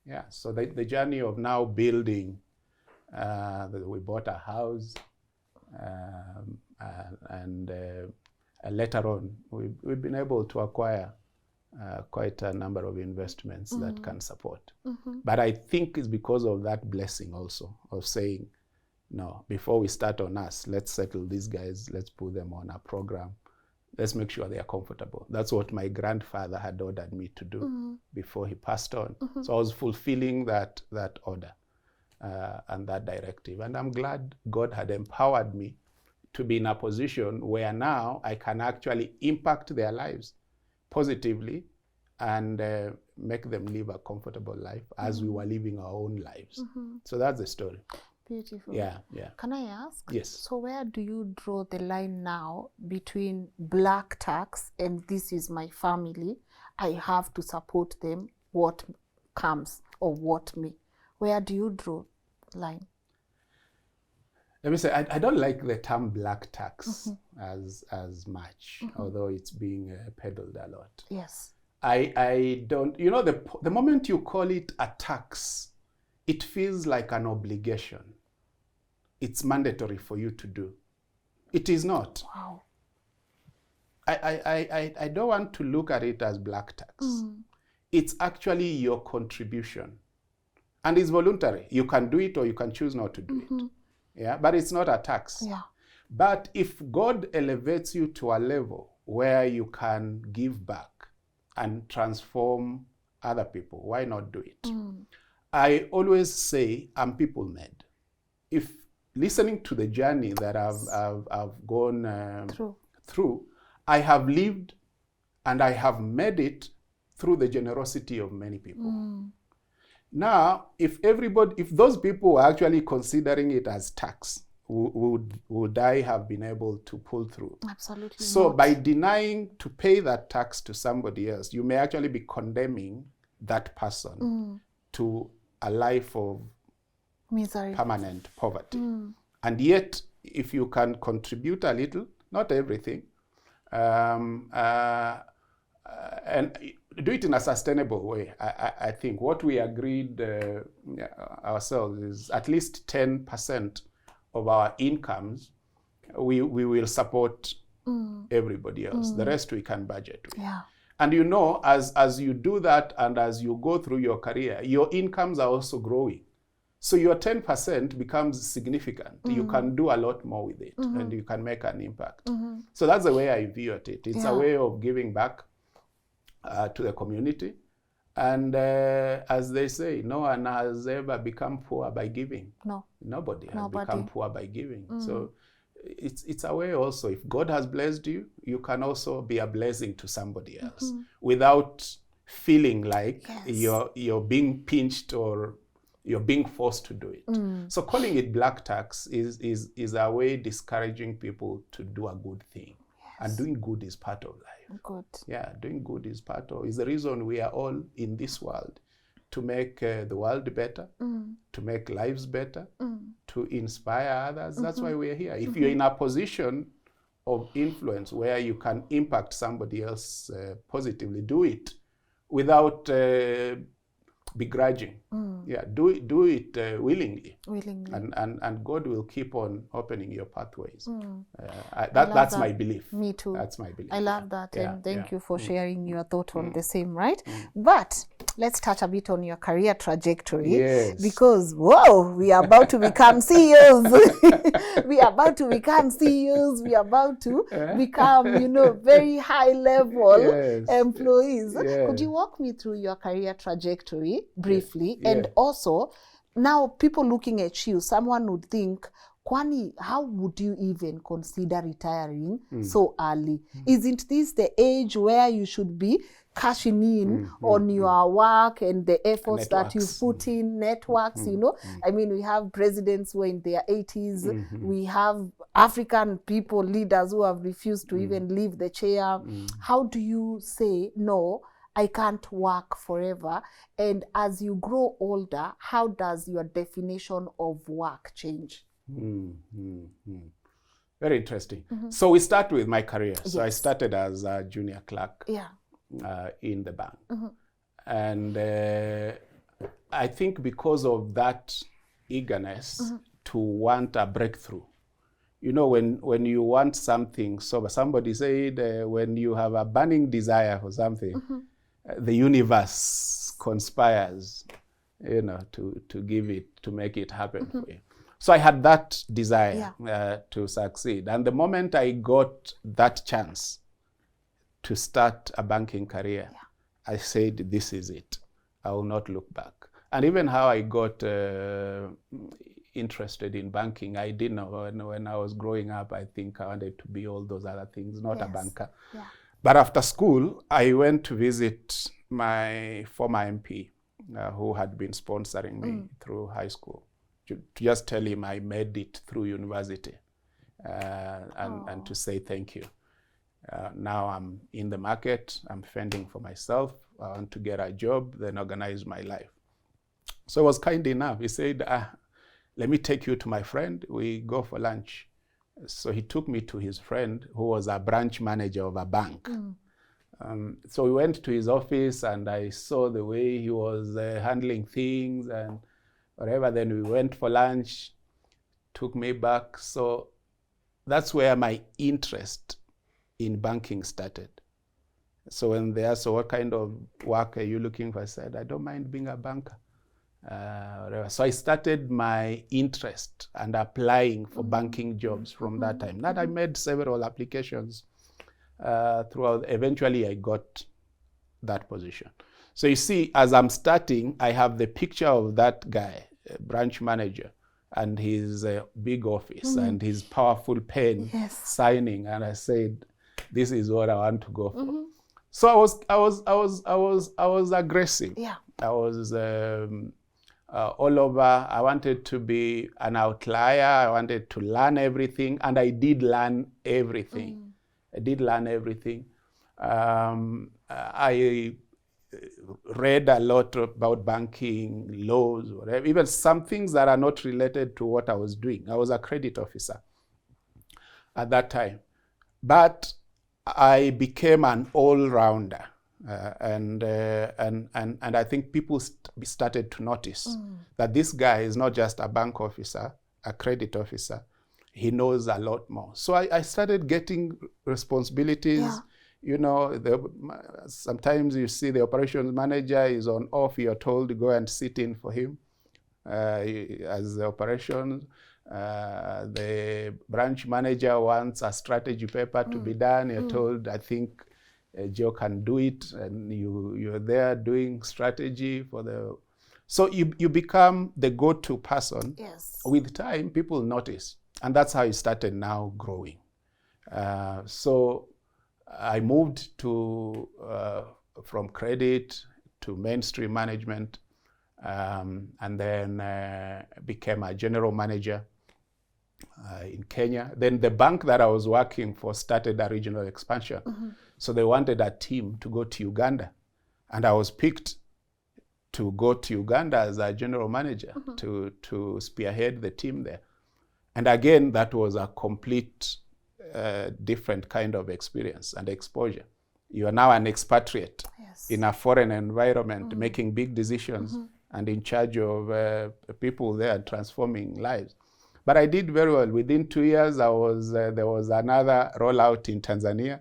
Yeah, so the journey of now building, we bought a house, and later on, we've been able to acquire quite a number of investments that can support. But I think it's because of that blessing also of saying, no, before we start on us, let's settle these guys, let's put them on a program. Let's make sure they are comfortable. That's what my grandfather had ordered me to do before he passed on. So I was fulfilling that order and that directive. And I'm glad God had empowered me to be in a position where now I can actually impact their lives positively and make them live a comfortable life as we were living our own lives. So that's the story. Beautiful. Yeah, yeah. Can I ask? Yes. So where do you draw the line now between black tax and this is my family, I have to support them, what comes or what may? Where do you draw the line? Let me say, I don't like the term black tax as much, although it's being peddled a lot. Yes. I don't, you know, the moment you call it a tax, it feels like an obligation. It's mandatory for you to do. It is not. Wow. I don't want to look at it as black tax. It's actually your contribution. And it's voluntary. You can do it or you can choose not to do it. Yeah, but it's not a tax. Yeah. But if God elevates you to a level where you can give back and transform other people, why not do it? I always say I'm people made. If listening to the journey that I've gone through, I have lived and I have made it through the generosity of many people. Now, if those people were actually considering it as tax, would I have been able to pull through? Absolutely. So not. by denying to pay that tax to somebody else, you may actually be condemning that person to a life of misery, permanent poverty. And yet, if you can contribute a little, not everything, and do it in a sustainable way, I think what we agreed ourselves is at least 10% of our incomes, we will support everybody else. The rest we can budget with. Yeah. And you know, as you do that and as you go through your career, your incomes are also growing. So your 10% becomes significant. You can do a lot more with it and you can make an impact. So that's the way I view it. It's a way of giving back to the community. And as they say, no one has ever become poor by giving. No. Nobody has become poor by giving. So it's a way also. If God has blessed you, you can also be a blessing to somebody else without feeling like you're being pinched or you're being forced to do it. So calling it black tax is a way discouraging people to do a good thing. And doing good is part of life. Good. Yeah, doing good is the reason we are all in this world, to make the world better, to make lives better, to inspire others. That's why we're here. If you're in a position of influence where you can impact somebody else positively, do it without begrudging. Yeah, do it willingly. And God will keep on opening your pathways. That's my belief. Me too. That's my belief. I love that, and thank you for sharing your thought on the same, right? But let's touch a bit on your career trajectory. Yes. Because, whoa, we are about to become CEOs. We are about to become CEOs. We are about to become, very high level employees. Could you walk me through your career trajectory briefly. Yeah. And also, now people looking at you, someone would think, Kwani, how would you even consider retiring so early? Isn't this the age where you should be cashing in on your work and the efforts that you put in, networks, you know? I mean, we have presidents who are in their 80s. We have African people, leaders who have refused to even leave the chair. How do you say, no, I can't work forever? And as you grow older, how does your definition of work change? Very interesting. So we start with my career. So I started as a junior clerk in the bank. And I think because of that eagerness to want a breakthrough, you know, when you want something, so somebody said when you have a burning desire for something, the universe conspires, you know, to give it, to make it happen for you. So I had that desire to succeed. And the moment I got that chance to start a banking career, I said, this is it. I will not look back. And even how I got interested in banking, I didn't know. When I was growing up, I think I wanted to be all those other things, not a banker. But after school, I went to visit my former MP who had been sponsoring me through high school, to just tell him I made it through university and to say thank you. Now I'm in the market, I'm fending for myself, I want to get a job, then organize my life. So he was kind enough. He said, let me take you to my friend, we go for lunch. So he took me to his friend who was a branch manager of a bank. So we went to his office and I saw the way he was handling things and whatever. Then we went for lunch, took me back. So that's where my interest in banking started. So when they asked, so what kind of work are you looking for? I said, I don't mind being a banker. So I started my interest and applying for banking jobs from that time. That I made several applications throughout. Eventually I got that position. So you see, as I'm starting, I have the picture of that guy, branch manager, and his big office and his powerful pen signing. And I said, this is what I want to go for. So I was aggressive. I was all over. I wanted to be an outlier. I wanted to learn everything, and I did learn everything. I did learn everything. I read a lot about banking laws, whatever, even some things that are not related to what I was doing. I was a credit officer at that time, but I became an all-rounder, and I think people started to notice that this guy is not just a bank officer, a credit officer. He knows a lot more. So I started getting responsibilities. You know, sometimes you see the operations manager is on off, you're told to go and sit in for him as the operations. The branch manager wants a strategy paper to be done. You're told, I think Joe can do it, and you're there doing strategy for the... So you become the go-to person. With time, people notice. And that's how it started now growing. So I moved to from credit to mainstream management, and then became a general manager in Kenya. Then the bank that I was working for started a regional expansion. So they wanted a team to go to Uganda. And I was picked to go to Uganda as a general manager to spearhead the team there. And again, that was a complete different kind of experience and exposure. You are now an expatriate in a foreign environment, making big decisions and in charge of people there, transforming lives. But I did very well. Within 2 years, there was another rollout in Tanzania,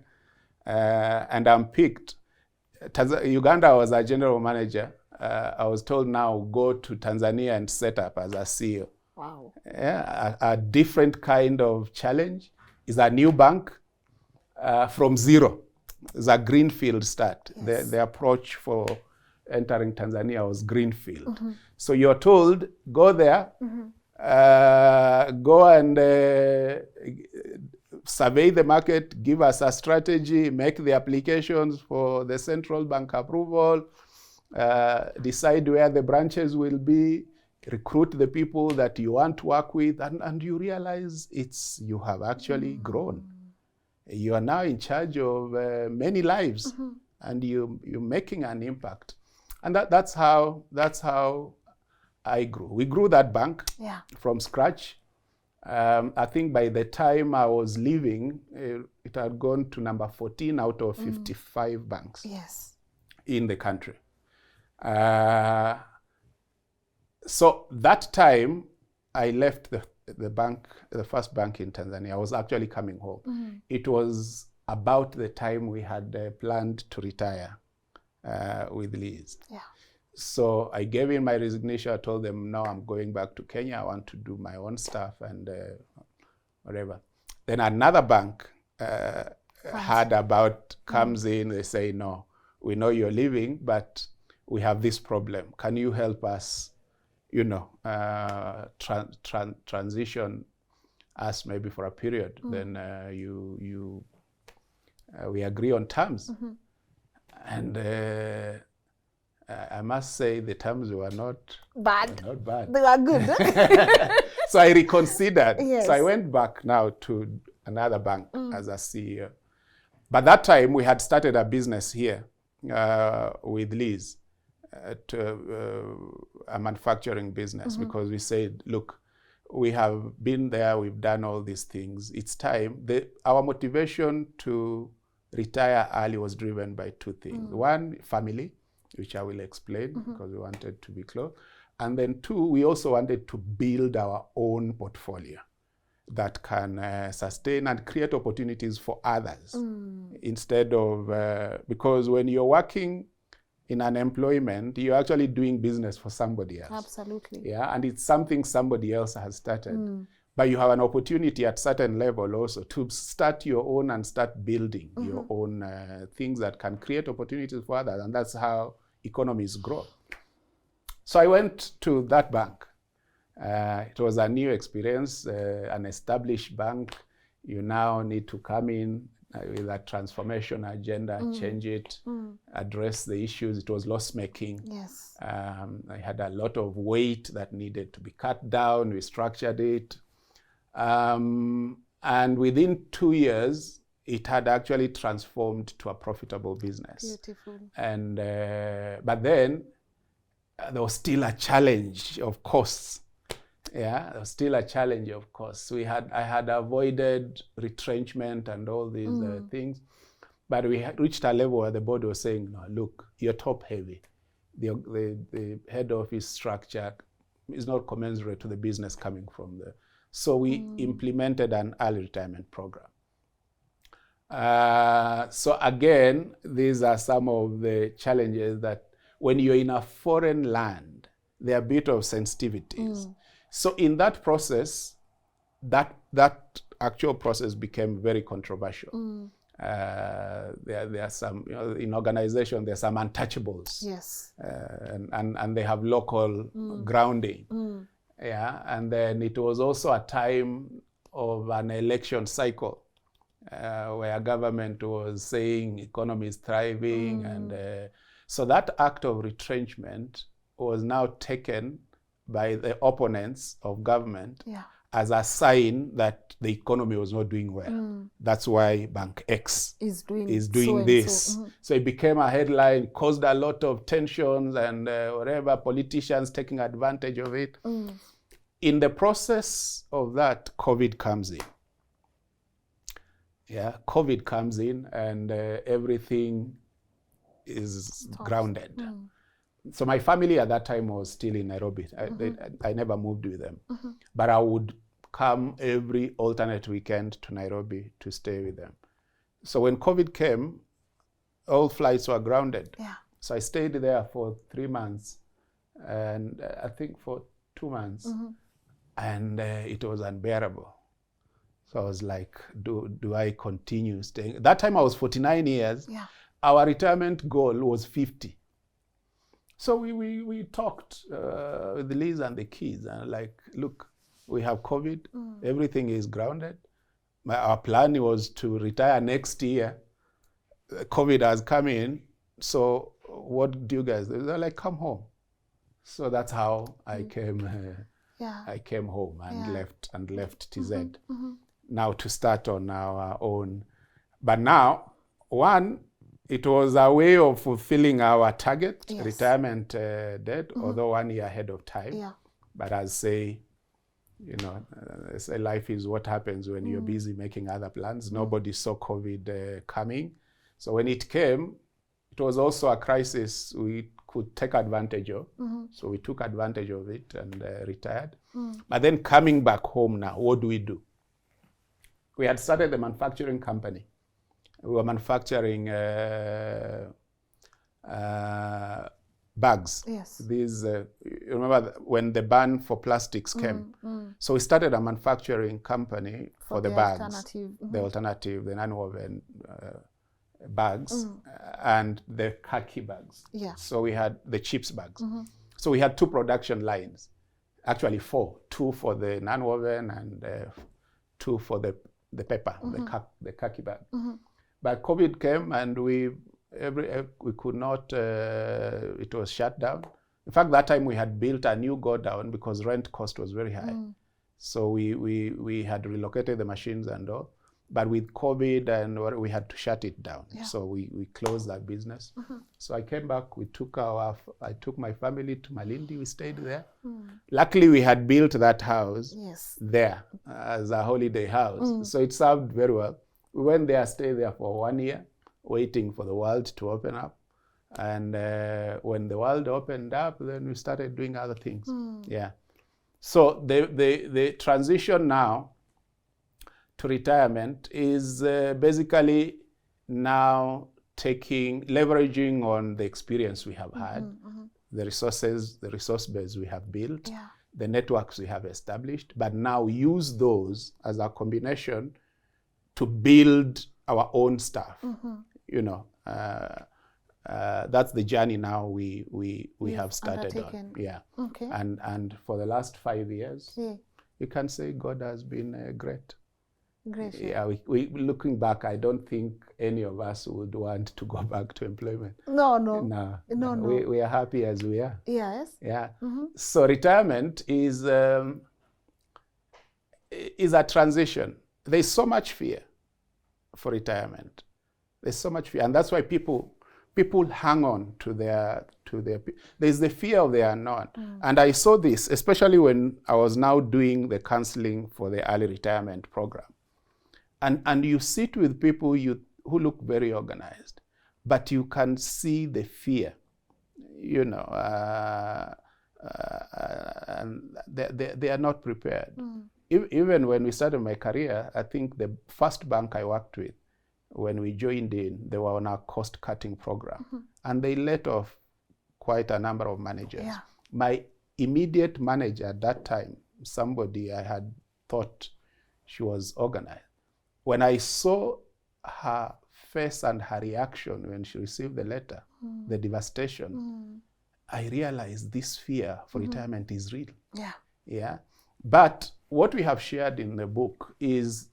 and I'm picked. Uganda was a general manager. I was told now go to Tanzania and set up as a CEO. Wow. Yeah, a different kind of challenge. It's a new bank from zero. It's a greenfield start. The approach for entering Tanzania was greenfield. So you're told, go there, go and survey the market, give us a strategy, make the applications for the central bank approval, decide where the branches will be, recruit the people that you want to work with, and you realize you have actually grown. You are now in charge of many lives, and you're making an impact. And that's how I grew. We grew that bank from scratch. I think by the time I was leaving, it had gone to number 14 out of 55 banks in the country. So that time, I left the bank, the first bank in Tanzania. I was actually coming home. It was about the time we had planned to retire with Liz. So I gave in my resignation. I told them, no, I'm going back to Kenya. I want to do my own stuff and whatever. Then another bank comes in. They say, no, we know you're leaving, but we have this problem. Can you help us, transition us maybe for a period? Then we agree on terms. And I must say the terms were not bad. They were good. So I reconsidered. So I went back now to another bank as a CEO. But that time we had started a business here with Liz, a manufacturing business, because we said, look, we have been there, we've done all these things. It's time. Our motivation to retire early was driven by two things. One, family, which I will explain, because we wanted to be close. And then two, we also wanted to build our own portfolio that can sustain and create opportunities for others. Instead of, because when you're working in unemployment, you're actually doing business for somebody else. Absolutely. Yeah, and it's something somebody else has started. But you have an opportunity at certain level also to start your own and start building your own things that can create opportunities for others. And that's how economies grow. So I went to that bank. It was a new experience, an established bank. You now need to come in with a transformation agenda, change it, address the issues. It was loss-making. I had a lot of weight that needed to be cut down. We structured it. And within 2 years, it had actually transformed to a profitable business. Beautiful. And but then there was still a challenge of costs. Yeah, there was still a challenge of costs. I had avoided retrenchment and all these things, but we had reached a level where the board was saying, no, look, you're top heavy. The head office structure is not commensurate to the business coming from there. So we implemented an early retirement program. So again, these are some of the challenges that when you're in a foreign land, there are a bit of sensitivities. So in that process, that actual process became very controversial. There are some, in organization, there are some untouchables. And they have local grounding. Yeah, and then it was also a time of an election cycle where government was saying economy is thriving. And so that act of retrenchment was now taken by the opponents of government as a sign that the economy was not doing well. That's why Bank X is doing this. So it became a headline, caused a lot of tensions and whatever, politicians taking advantage of it. In the process of that, COVID comes in. Yeah, COVID comes in and everything is grounded. So my family at that time was still in Nairobi. I never moved with them. But I would come every alternate weekend to Nairobi to stay with them. So when COVID came, all flights were grounded. So I stayed there for 3 months, and I think for 2 months. And it was unbearable. So I was like, do I continue staying? That time I was 49 years. Our retirement goal was 50. So we talked with Liz and the kids, and like, look, we have COVID, everything is grounded. Our plan was to retire next year. COVID has come in, so what do you guys do? They're like, come home. So that's how I came. I came home and left TZ. Now to start on our own. But now, one, it was a way of fulfilling our target, retirement date, although 1 year ahead of time. Yeah. But as say, say life is what happens when you're busy making other plans. Nobody saw COVID coming. So when it came, it was also a crisis we could take advantage of. So we took advantage of it and retired. But then coming back home now, what do? We had started a manufacturing company. We were manufacturing bags. Yes. These, you remember when the ban for plastics came? So we started a manufacturing company for the bags, the alternative, the non-woven bags, and the khaki bags. Yeah. So we had the chips bags. So we had 2 production lines, actually 4, 2 for the non-woven and 2 for the paper, the khaki bag. But COVID came and we could not, it was shut down. In fact, that time we had built a new go down because rent cost was very high. So we had relocated the machines and all. But with COVID and we had to shut it down. Yeah. So we closed that business. So I came back, I took my family to Malindi, we stayed there. Luckily we had built that house there as a holiday house. So it served very well. We went there, stayed there for 1 year, waiting for the world to open up. And when the world opened up, then we started doing other things. Yeah. So the transition now to retirement is basically now leveraging on the experience we have had, the resource base we have built, the networks we have established, but now use those as a combination to build our own stuff. That's the journey now we have started on. Yeah. Okay. And for the last 5 years, you can say God has been great. Great. Yeah, we looking back, I don't think any of us would want to go back to employment. No. We are happy as we are. Yes. Yeah. So retirement is a transition. There's so much fear for retirement. There's so much fear, and that's why people hang on to their. There's the fear of the unknown, and I saw this especially when I was now doing the counseling for the early retirement program. And you sit with people who look very organized, but you can see the fear, and they are not prepared. Even when we started my career, I think the first bank I worked with, when we joined in, they were on our cost-cutting program, and they let off quite a number of managers. Yeah. My immediate manager at that time, somebody I had thought she was organized. When I saw her face and her reaction when she received the letter, the devastation, I realized this fear for retirement is real. Yeah. Yeah. But what we have shared in the book is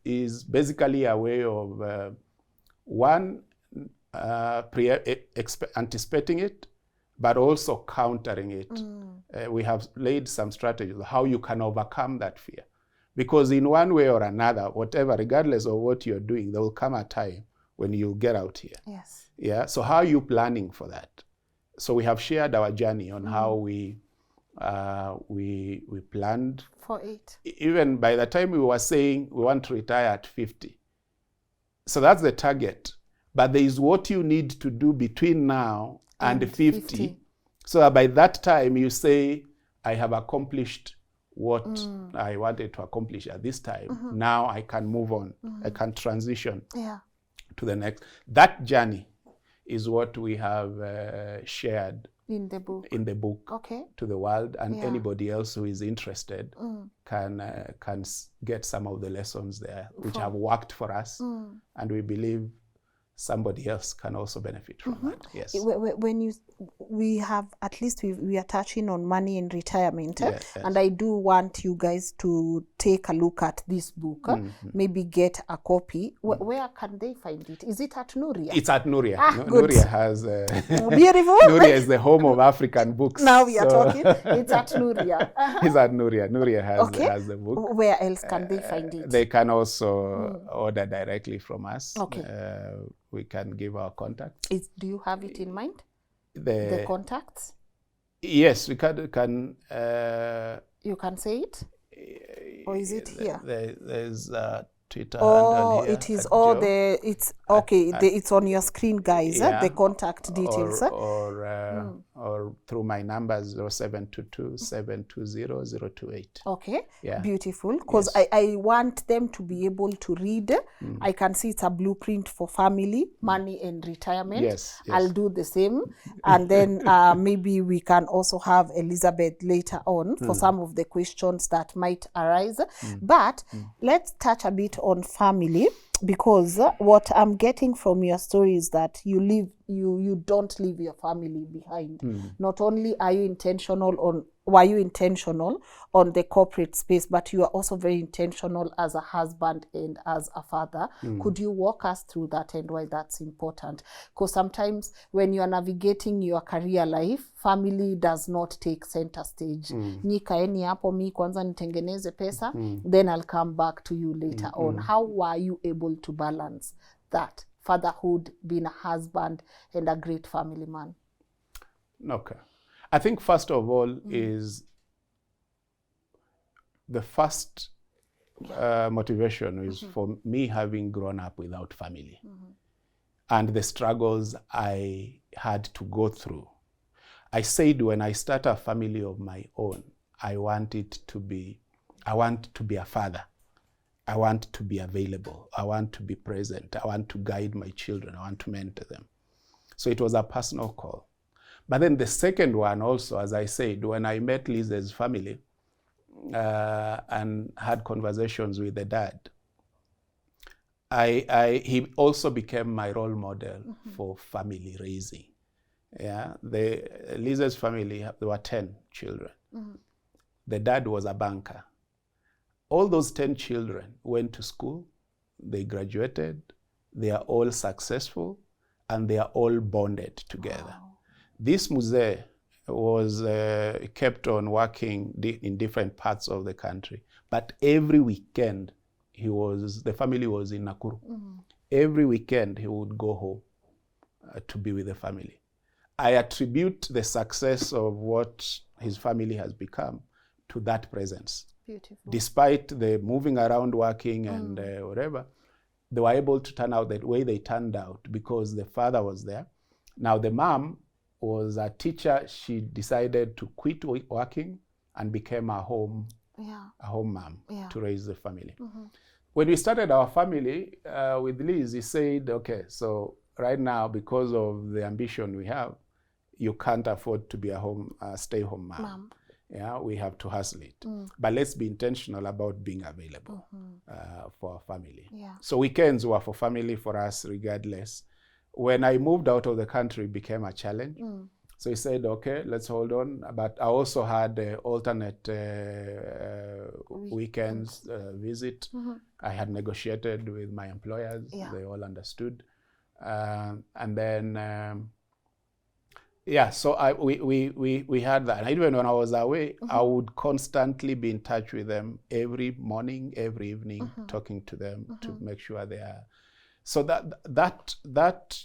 basically a way of anticipating it, but also countering it. We have laid some strategies how you can overcome that fear. Because in one way or another, whatever, regardless of what you're doing, there will come a time when you get out here. Yes. Yeah. So how are you planning for that? So we have shared our journey on how we planned for it. Even by the time we were saying we want to retire at 50. So that's the target. But there is what you need to do between now and 50. So that by that time you say, I have accomplished what I wanted to accomplish at this time. Now I can move on. I can transition to the next. That journey is what we have shared in the book to the world, and anybody else who is interested can get some of the lessons there, which have worked for us, and we believe somebody else can also benefit from that. Yes. When we have, at least we are touching on money and retirement, Yes. and I do want you guys to take a look at this book, maybe get a copy. Where can they find it? Is it at Nuria? It's at Nuria. Good. Nuria has beautiful. Nuria is the home of African books. Now we are talking. It's at Nuria. It's at Nuria. Nuria has the book. Where else can they find it? They can also order directly from us. Okay. We can give our contacts. Do you have it in mind? The contacts? Yes, we can. You can say it? Or is it here? There's Twitter handle here. It is all the, it's okay, it's on your screen, guys, the contact details. Or through my numbers, 0722-720-028. Okay, yeah. Beautiful, because yes. I want them to be able to read. I can see it's a blueprint for family, money and retirement. Yes. I'll do the same. And then maybe we can also have Elizabeth later on for some of the questions that might arise. But let's touch a bit on family, because what I'm getting from your story is that you don't leave your family behind. Not only were you intentional on the corporate space, but you are also very intentional as a husband and as a father. Could you walk us through that and why that's important? Because sometimes when you are navigating your career life, family does not take center stage. Nyi kaeni hapo, mi kwanza nitengeneze pesa, then I'll come back to you later on. How were you able to balance that? Fatherhood, being a husband, and a great family man. Okay. I think first of all is the first motivation is for me having grown up without family and the struggles I had to go through. I said when I start a family of my own, I want to be a father. I want to be available. I want to be present. I want to guide my children. I want to mentor them. So it was a personal call. But then the second one also, as I said, when I met Liz's family and had conversations with the dad, he also became my role model for family raising. Yeah, Liz's family, there were 10 children. The dad was a banker. All those 10 children went to school, they graduated, they are all successful, and they are all bonded together. Wow. This muzee was kept on working in different parts of the country, but every weekend the family was in Nakuru. Every weekend he would go home to be with the family. I attribute the success of what his family has become to that presence. Beautiful. Despite the moving around working and whatever, they were able to turn out that way they turned out because the father was there. Now the mom was a teacher. She decided to quit working and became a home mom to raise the family. When we started our family with Liz, he said, okay, so right now, because of the ambition we have, you can't afford to be a stay-home mom. Yeah, we have to hustle it. But let's be intentional about being available for our family. Yeah. So weekends were for family for us regardless. When I moved out of the country, it became a challenge. So he said, okay, let's hold on. But I also had alternate weekends visit. I had negotiated with my employers. Yeah. They all understood. And then... so we had that. And even when I was away, I would constantly be in touch with them every morning, every evening, talking to them to make sure they are. So that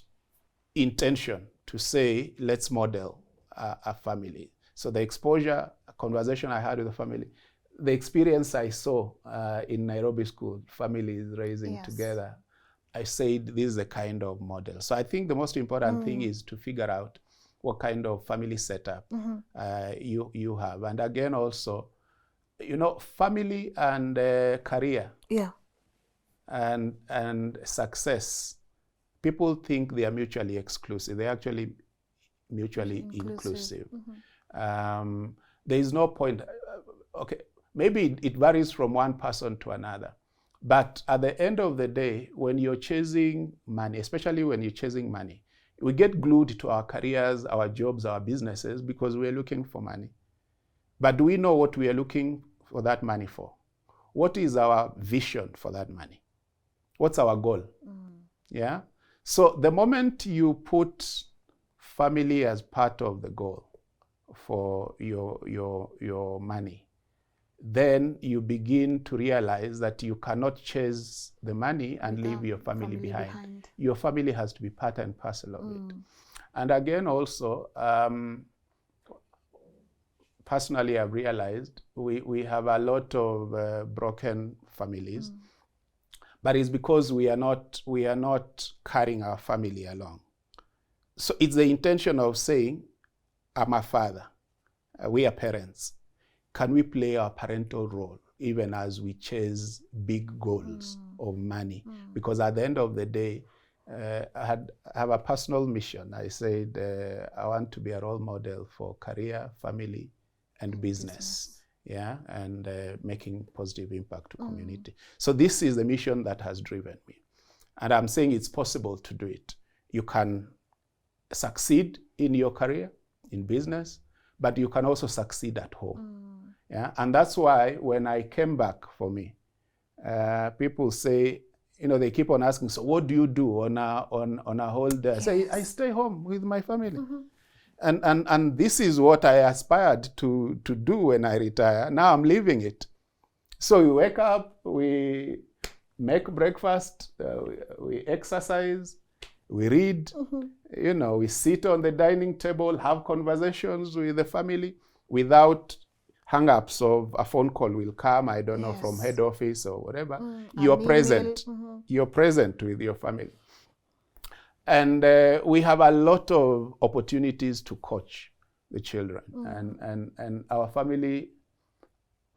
intention to say, let's model a family. So the exposure, a conversation I had with the family, the experience I saw in Nairobi school, families raising together, I said, this is a kind of model. So I think the most important thing is to figure out what kind of family setup you have. And again, also, family and career and success, people think they are mutually exclusive. They're actually mutually inclusive. There is no point, okay, maybe it varies from one person to another. But at the end of the day, when you're chasing money, especially when you're chasing money, we get glued to our careers, our jobs, our businesses because we're looking for money. But do we know what we are looking for that money for? What is our vision for that money? What's our goal? Yeah. So the moment you put family as part of the goal for your money, then you begin to realize that you cannot chase the money and leave your family behind. Your family has to be part and parcel of it. And again, also, personally, I've realized we have a lot of broken families, but it's because we are not carrying our family along. So it's the intention of saying, I'm a father, we are parents. Can we play our parental role even as we chase big goals of money? Because at the end of the day, I have a personal mission. I said, I want to be a role model for career, family, and business. Yeah, and making positive impact to community. So this is the mission that has driven me. And I'm saying it's possible to do it. You can succeed in your career, in business, but you can also succeed at home. Yeah, and that's why when I came back for me, people say, they keep on asking, so what do you do on a whole day? I say, I stay home with my family. And this is what I aspired to do when I retire. Now I'm living it. So we wake up, we make breakfast, we exercise, we read, we sit on the dining table, have conversations with the family without hang-ups of a phone call will come, I don't know, from head office or whatever. You're present. You're present with your family. And we have a lot of opportunities to coach the children. And our family,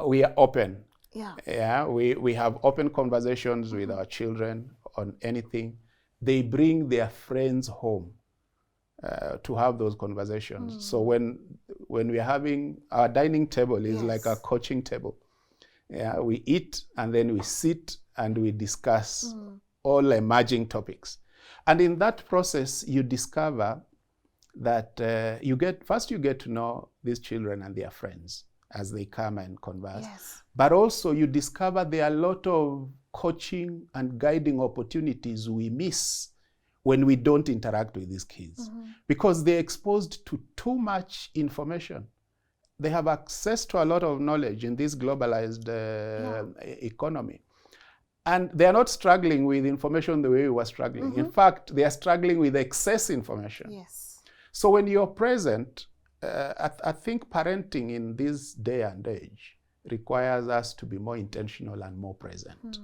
we are open. Yeah, we have open conversations with our children on anything. They bring their friends home to have those conversations. So when we're having, our dining table is like a coaching table. Yeah, we eat and then we sit and we discuss all emerging topics. And in that process, you discover that you get to know these children and their friends as they come and converse. But also you discover there are a lot of coaching and guiding opportunities we miss when we don't interact with these kids because they're exposed to too much information. They have access to a lot of knowledge in this globalized economy. And they're not struggling with information the way we were struggling. In fact, they are struggling with excess information. So when you're present, I think parenting in this day and age requires us to be more intentional and more present.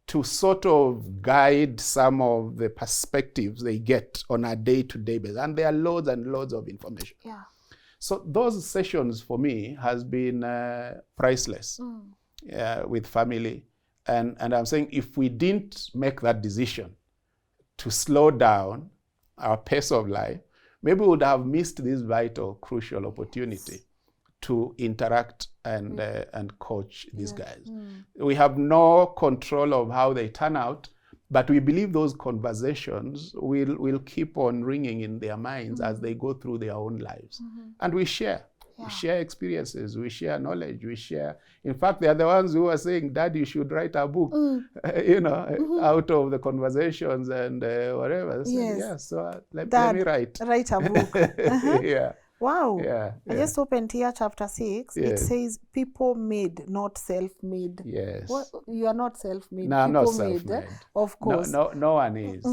To sort of guide some of the perspectives they get on a day-to-day basis. And there are loads and loads of information. So those sessions for me has been priceless with family. And I'm saying if we didn't make that decision to slow down our pace of life, maybe we would have missed this vital, crucial opportunity to interact and coach these guys. We have no control of how they turn out, but we believe those conversations will keep on ringing in their minds as they go through their own lives. And we share. We share experiences, we share knowledge, we share. In fact, they are the ones who are saying, Dad, you should write a book, out of the conversations and whatever. So, so let me write. Write a book. Wow. I just opened here chapter 6. It says, people made, not self-made. What? You are not self-made. No, I'm not self-made. Of course. No one is.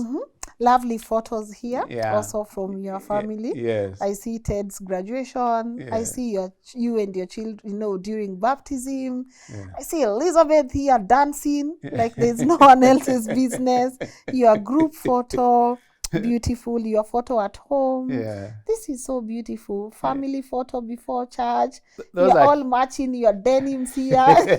Lovely photos here, also from your family. I see Ted's graduation. I see you and your children, during baptism. I see Elizabeth here dancing like there's no one else's business. Your group photo. Beautiful. Your photo at home. Yeah. This is so beautiful. Family photo before church. Those You're are all matching your denims here. Hey,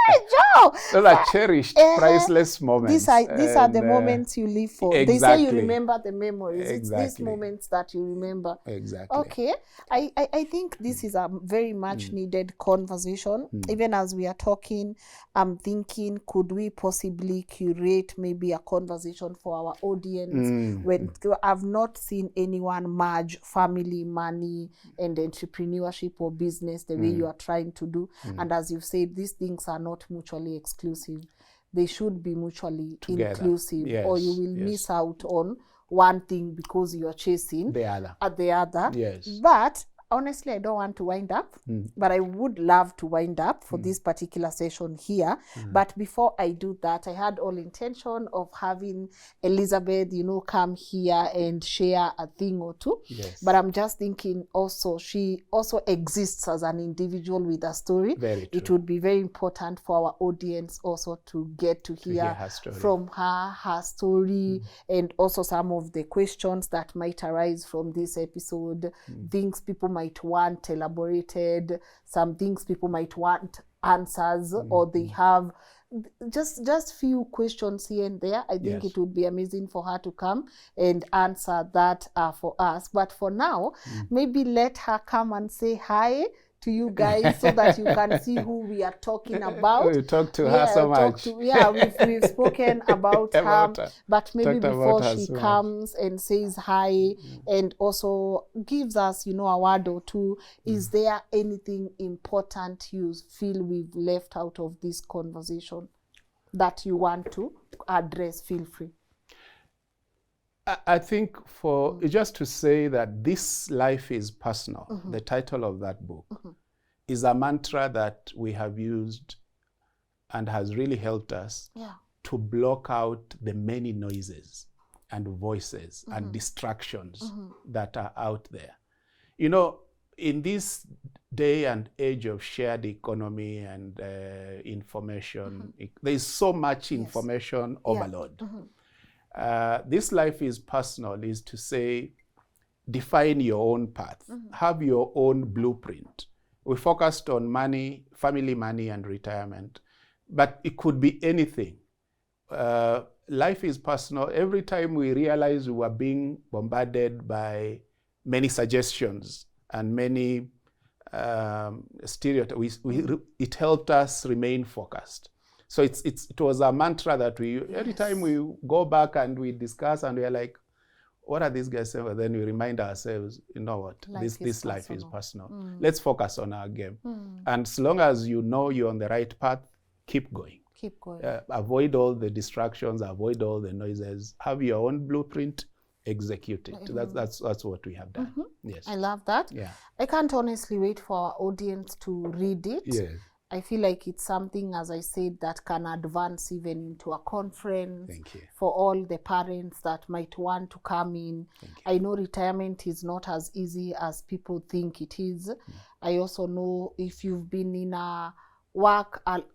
Joe! those are cherished, priceless moments. These are the moments you live for. Exactly. They say you remember the memories. Exactly. It's these moments that you remember. Exactly. Okay. I think this is a very much needed conversation. Even as we are talking, I'm thinking, could we possibly curate maybe a conversation for our audience when I've not seen anyone merge family, money, and entrepreneurship or business the way you are trying to do. And as you've said, these things are not mutually exclusive. They should be mutually inclusive, or you will miss out on one thing because you're chasing the other. At the other. Yes. But honestly, I don't want to wind up, but I would love to wind up for this particular session here. But before I do that, I had all intention of having Elizabeth, come here and share a thing or two. Yes. But I'm just thinking also, she also exists as an individual with a story. Very true. It would be very important for our audience also to get to hear her story. from her story, and also some of the questions that might arise from this episode, things people might want elaborated, some things people might want answers, or they have just few questions here and there. I think it would be amazing for her to come and answer that for us. But for now, maybe let her come and say hi to you guys so that you can see who we are talking about. We talked to her so much. We've spoken about her, but maybe before she comes and says hi and also gives us, a word or two, is there anything important you feel we've left out of this conversation that you want to address? Feel free. I think just to say that this life is personal, the title of that book is a mantra that we have used and has really helped us to block out the many noises and voices and distractions that are out there. In this day and age of shared economy and information, there's so much information overload. This life is personal is to say, define your own path, have your own blueprint. We focused on money, family money, and retirement, but it could be anything. Life is personal. Every time we realize we were being bombarded by many suggestions and many stereotypes, it helped us remain focused. So it was a mantra that every time we go back and we discuss and we're like, what are these guys saying? But then we remind ourselves, you know what, this life is personal. Let's focus on our game. And as long as you know you're on the right path, keep going. Keep going. Avoid all the distractions, avoid all the noises, have your own blueprint, execute it. That's what we have done. Yes. I love that. Yeah. I can't honestly wait for our audience to read it. Yes. I feel like it's something, as I said, that can advance even into a conference. Thank you. For all the parents that might want to come in. I know retirement is not as easy as people think it is. I also know if you've been in a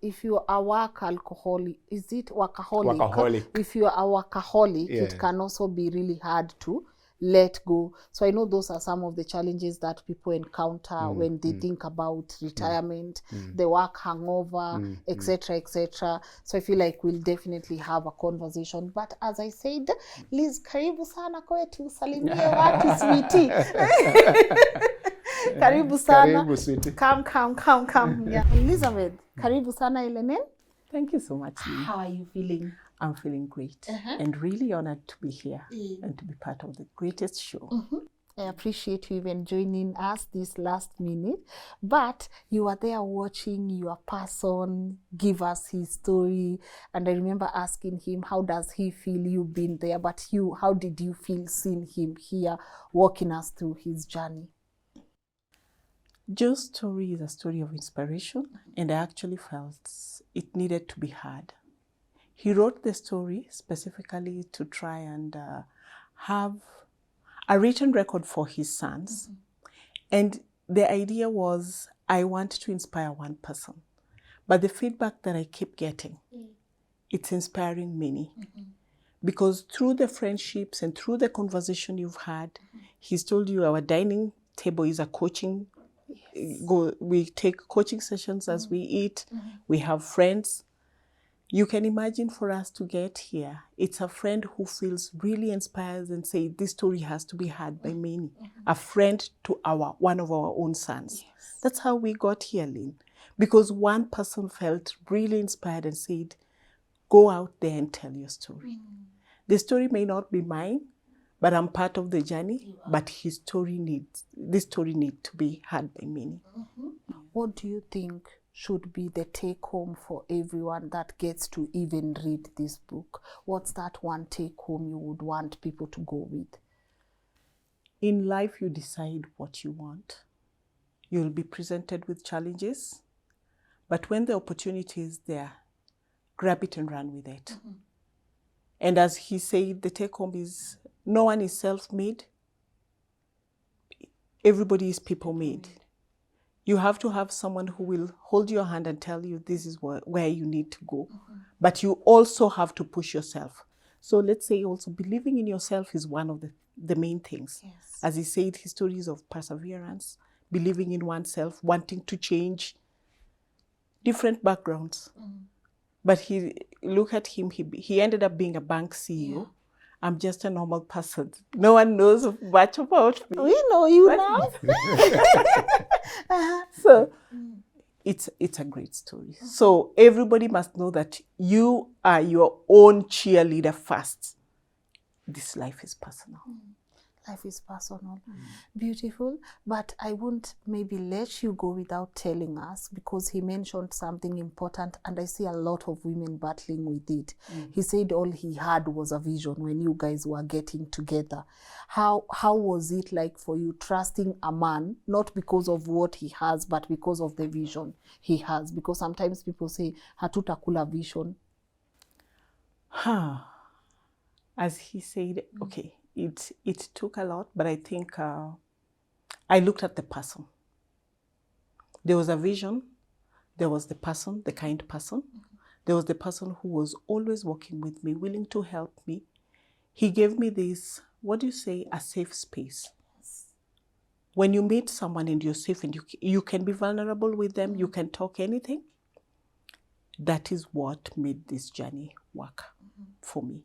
if you're a work alcoholic, is it workaholic? Workaholic. If you're a workaholic, it can also be really hard to let go. So I know those are some of the challenges that people encounter when they think about retirement, the work hangover, etc., etc. So I feel like we'll definitely have a conversation. But as I said, Liz, karibu sana kwetu, salimie watu sweetie. Karibu sana. Karibu, sweetie. Come. Yeah. Elizabeth, karibu sana LNN. Thank you so much. How are you feeling? I'm feeling great and really honored to be here and to be part of the greatest show. I appreciate you even joining us this last minute, but you were there watching your person give us his story, and I remember asking him, how does he feel you've been there, but you, how did you feel seeing him here walking us through his journey? Joe's story is a story of inspiration, and I actually felt it needed to be heard. He wrote the story specifically to try and have a written record for his sons. And the idea was, I want to inspire one person. But the feedback that I keep getting, it's inspiring many. Because through the friendships and through the conversation you've had, he's told you our dining table is a coaching. We take coaching sessions as we eat. We have friends. You can imagine for us to get here, it's a friend who feels really inspired and say, this story has to be heard by many. A friend to one of our own sons. Yes. That's how we got here, Lynn. Because one person felt really inspired and said, go out there and tell your story. The story may not be mine, but I'm part of the journey. But this story needs to be heard by many. What do you think should be the take home for everyone that gets to even read this book? What's that one take home you would want people to go with? In life, you decide what you want. You'll be presented with challenges, but when the opportunity is there, grab it and run with it. And as he said, the take home is no one is self-made. Everybody is people-made. You have to have someone who will hold your hand and tell you this is where you need to go. But you also have to push yourself. So let's say also believing in yourself is one of the main things. Yes. As he said, his stories of perseverance, believing in oneself, wanting to change, different backgrounds. But look at him, he ended up being a bank CEO. Yeah. I'm just a normal person. No one knows much about me. We know you now. So it's a great story. So everybody must know that you are your own cheerleader first. This life is personal. Life is personal. Beautiful. But I won't maybe let you go without telling us, because he mentioned something important and I see a lot of women battling with it. He said all he had was a vision when you guys were getting together. How was it like for you trusting a man, not because of what he has, but because of the vision he has? Because sometimes people say, hatutakula vision. As he said, okay, it took a lot, but I think I looked at the person. There was a vision. There was the person, the kind person. There was the person who was always working with me, willing to help me. He gave me this, what do you say, a safe space. Yes. When you meet someone and you're safe and you can be vulnerable with them, you can talk anything. That is what made this journey work for me.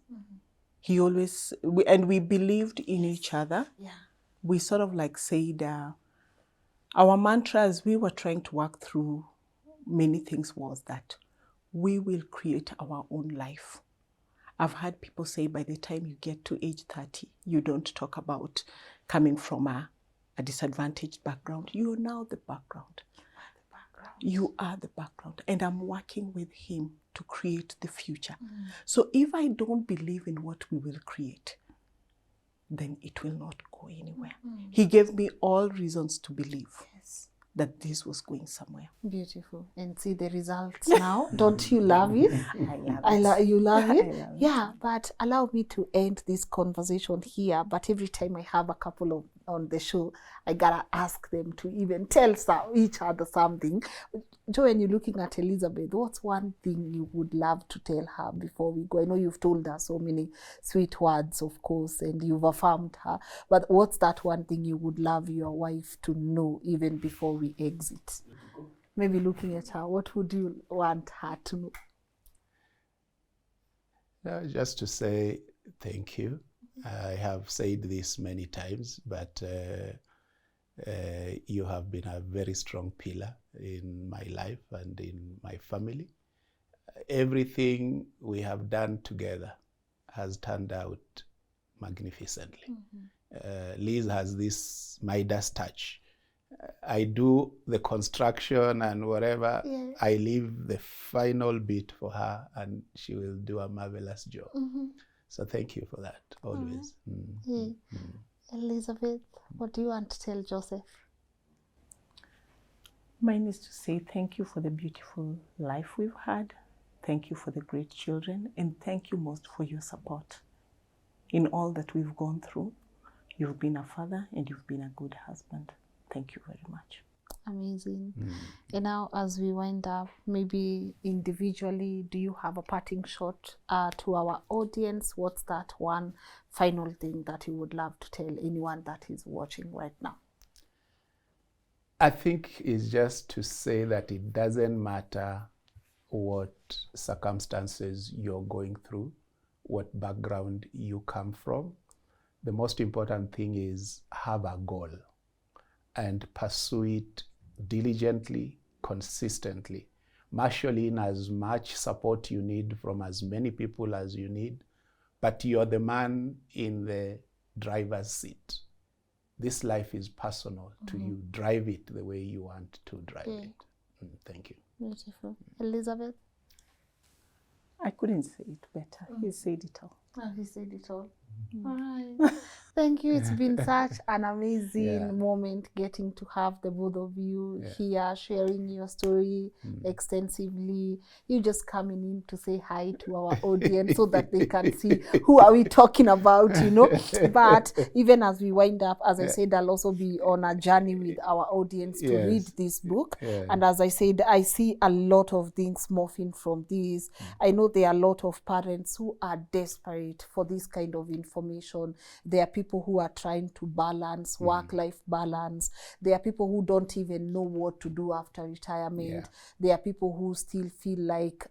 He always, and we believed in each other. Yeah. We sort of like said, our mantra as we were trying to work through many things was that we will create our own life. I've had people say by the time you get to age 30, you don't talk about coming from a disadvantaged background. You are now the background. You are the background. And I'm working with him to create the future. So if I don't believe in what we will create, then it will not go anywhere. He gave me all reasons to believe that this was going somewhere. Beautiful. And see the results now. Don't you love it? I love it. You love it? I love it. Yeah, but allow me to end this conversation here. But every time I have a couple on the show, I gotta ask them to even tell each other something. Joe, when you're looking at Elizabeth, what's one thing you would love to tell her before we go? I know you've told her so many sweet words, of course, and you've affirmed her. But what's that one thing you would love your wife to know even before we exit? Maybe looking at her, what would you want her to know? Just to say thank you. I have said this many times, but you have been a very strong pillar in my life and in my family. Everything we have done together has turned out magnificently. Liz has this Midas touch. I do the construction and whatever. Yeah. I leave the final bit for her and she will do a marvelous job. So thank you for that, always. Elizabeth, what do you want to tell Joseph? Mine is to say thank you for the beautiful life we've had. Thank you for the great children. And thank you most for your support. In all that we've gone through, you've been a father and you've been a good husband. Thank you very much. Amazing. And now, as we wind up, maybe individually, do you have a parting shot to our audience? What's that one final thing that you would love to tell anyone that is watching right now? I think it's just to say that it doesn't matter what circumstances you're going through, what background you come from. The most important thing is have a goal and pursue it diligently, consistently. Marshal in as much support you need from as many people as you need, but you're the man in the driver's seat. This life is personal to you. Drive it the way you want to drive it. Thank you. Beautiful. Elizabeth? I couldn't say it better. He said it all. Oh, he said it all. All right. Thank you. It's been such an amazing moment getting to have the both of you here, sharing your story extensively. You just coming in to say hi to our audience so that they can see who are we talking about, you know. But even as we wind up, as I said, I'll also be on a journey with our audience to read this book. And as I said, I see a lot of things morphing from this. I know there are a lot of parents who are desperate for this kind of information. There are people who are trying to balance work-life balance. There are people who don't even know what to do after retirement. There are people who still feel like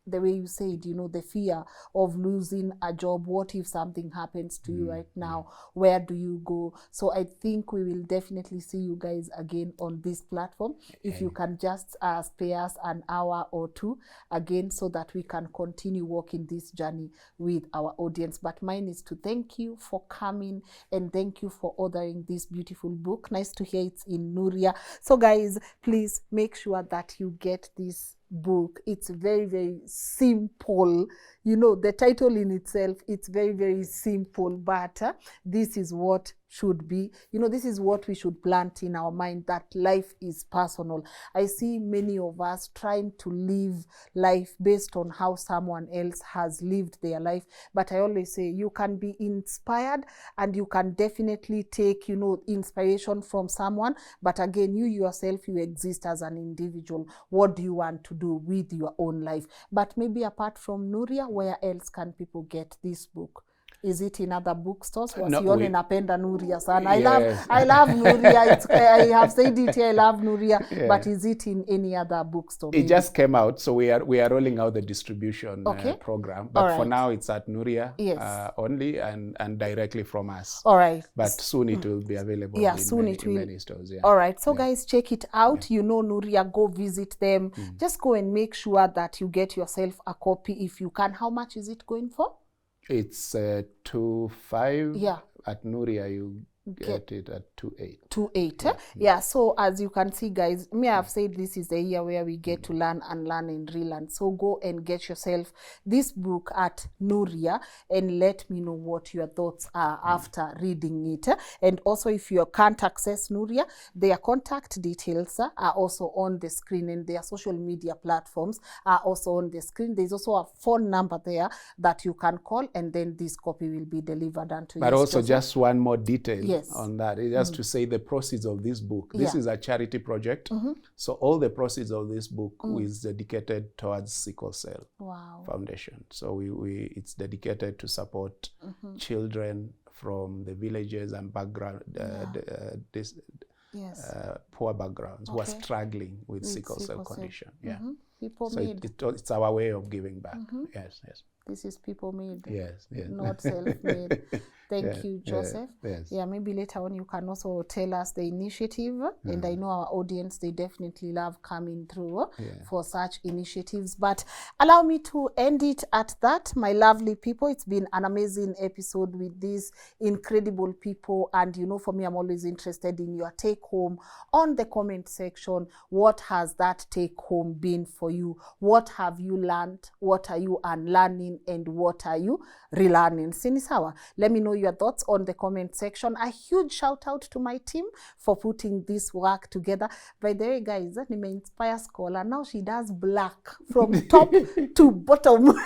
the way you said, you know, the fear of losing a job. What if something happens to you right now? Where do you go? So I think we will definitely see you guys again on this platform. If you can just spare us an hour or two again so that we can continue walking this journey with our audience. But mine is to thank you for coming and thank you for ordering this beautiful book. Nice to hear it's in Nuria. So guys, please make sure that you get this book. It's very, very simple. You know, the title in itself, it's very, very simple, but this is what should be, you know, this is what we should plant in our mind, that life is personal. I see many of us trying to live life based on how someone else has lived their life. But I always say you can be inspired and you can definitely take, you know, inspiration from someone. But again, you yourself, you exist as an individual. What do you want to do with your own life? But maybe apart from Nuria, where else can people get this book? Is it in other bookstores? Wasione napenda Nuria sana. I love Nuria. I have said it here, I love Nuria. But is it in any other bookstore? It just came out, so we are rolling out the distribution program. But for now, it's at Nuria only and directly from us. All right. But soon it will be available in many stores. All right. So guys, check it out. You know Nuria, go visit them. Just go and make sure that you get yourself a copy if you can. How much is it going for? It's 2.5. Yeah. At Nuria, you get it at 2.8. 2.8. Yeah. So as you can see, guys, me have said this is the year where we get to learn and learn and relearn. So go and get yourself this book at Nuria and let me know what your thoughts are after reading it. And also, if you can't access Nuria, their contact details are also on the screen, and their social media platforms are also on the screen. There's also a phone number there that you can call, and then this copy will be delivered unto you. But also, just one more detail on that. It's just to say the proceeds of this book. This is a charity project. So all the proceeds of this book is dedicated towards Sickle Cell Foundation. So it's dedicated to support children from the villages and background, poor backgrounds who are struggling with sickle cell condition. It's our way of giving back. Yes. This is people made. Yes. Not self-made. Thank you, Joseph. Yeah, maybe later on you can also tell us the initiative. And I know our audience, they definitely love coming through for such initiatives. But allow me to end it at that, my lovely people. It's been an amazing episode with these incredible people. And you know, for me, I'm always interested in your take home on the comment section. What has that take home been for you? What have you learned? What are you unlearning? And what are you relearning? Sinisawa, let me know your thoughts on the comment section. A huge shout out to my team for putting this work together. By the way, guys, Nime Inspire Scholar, now she does black from top to bottom.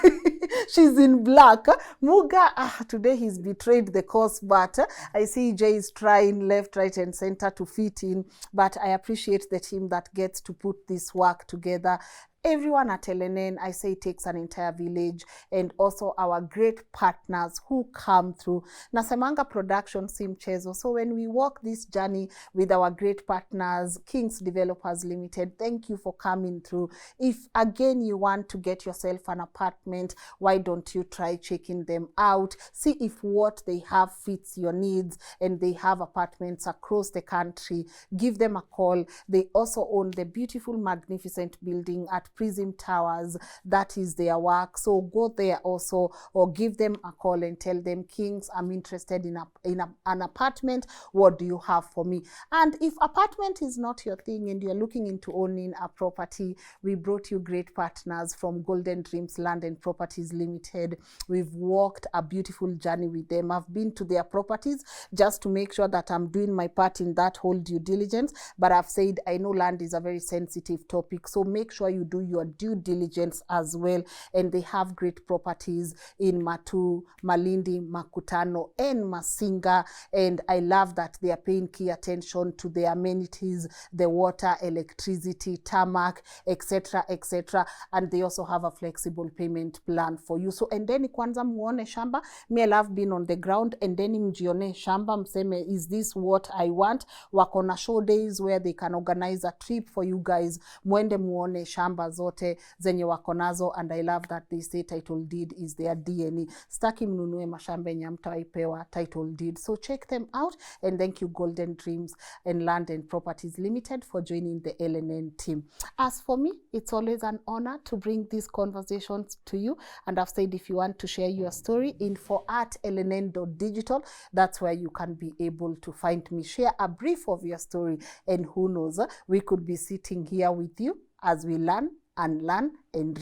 She's in black. Muga, today he's betrayed the cause, but I see Jay is trying left, right, and center to fit in. But I appreciate the team that gets to put this work together. Everyone at LNN, I say it takes an entire village, and also our great partners who come through. Nasemanga production si mchezo. So when we walk this journey with our great partners, Kings Developers Limited, thank you for coming through. If again you want to get yourself an apartment, why don't you try checking them out? See if what they have fits your needs, and they have apartments across the country. Give them a call. They also own the beautiful, magnificent building at Prism Towers. That is their work. So go there also, or give them a call and tell them, Kings, I'm interested in an apartment. What do you have for me? And if apartment is not your thing and you're looking into owning a property, we brought you great partners from Golden Dreams Land and Properties Limited. We've walked a beautiful journey with them. I've been to their properties just to make sure that I'm doing my part in that whole due diligence. But I've said, I know land is a very sensitive topic, so make sure you do your due diligence as well. And they have great properties in Matu, Malindi, Makutano, and Masinga. And I love that they are paying key attention to the amenities, the water, electricity, tarmac, etc., etc. And they also have a flexible payment plan for you. So and then kwanza muone shamba. Me, I love being on the ground, and then mjione shamba, mseme, is this what I want? Wakona show days where they can organize a trip for you guys. Mwende muone shamba zote zenye wakonazo, and I love that they say title deed is their DNA. Staki mnunue mashamba yenye mtaipewa title deed. So check them out, and thank you Golden Dreams and Land and Properties Limited for joining the LNN team. As for me, it's always an honor to bring these conversations to you, and I've said if you want to share your story, info@lnn.digital, that's where you can be able to find me. Share a brief of your story, and who knows, we could be sitting here with you as we learn and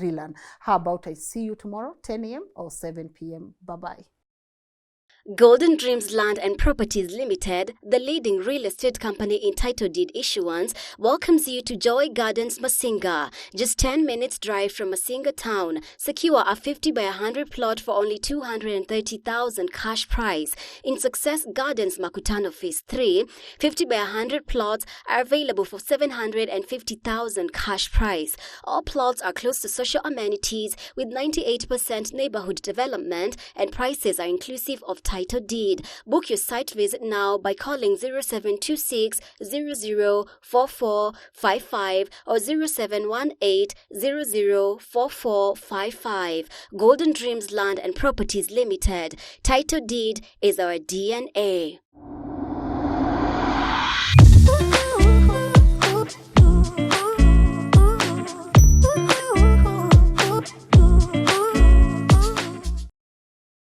relearn. How about I see you tomorrow, 10 a.m. or 7 p.m. Bye-bye. Golden Dreams Land and Properties Limited, the leading real estate company in title deed issuance, welcomes you to Joy Gardens, Masinga. Just 10 minutes drive from Masinga town. Secure a 50 by 100 plot for only 230,000 cash price. In Success Gardens, Makutano Phase 3, 50 by 100 plots are available for 750,000 cash price. All plots are close to social amenities with 98% neighborhood development, and prices are inclusive of title deed. Book your site visit now by calling 0726 004455 or 0718 004455. Golden Dreams Land and Properties Limited. Title deed is our DNA.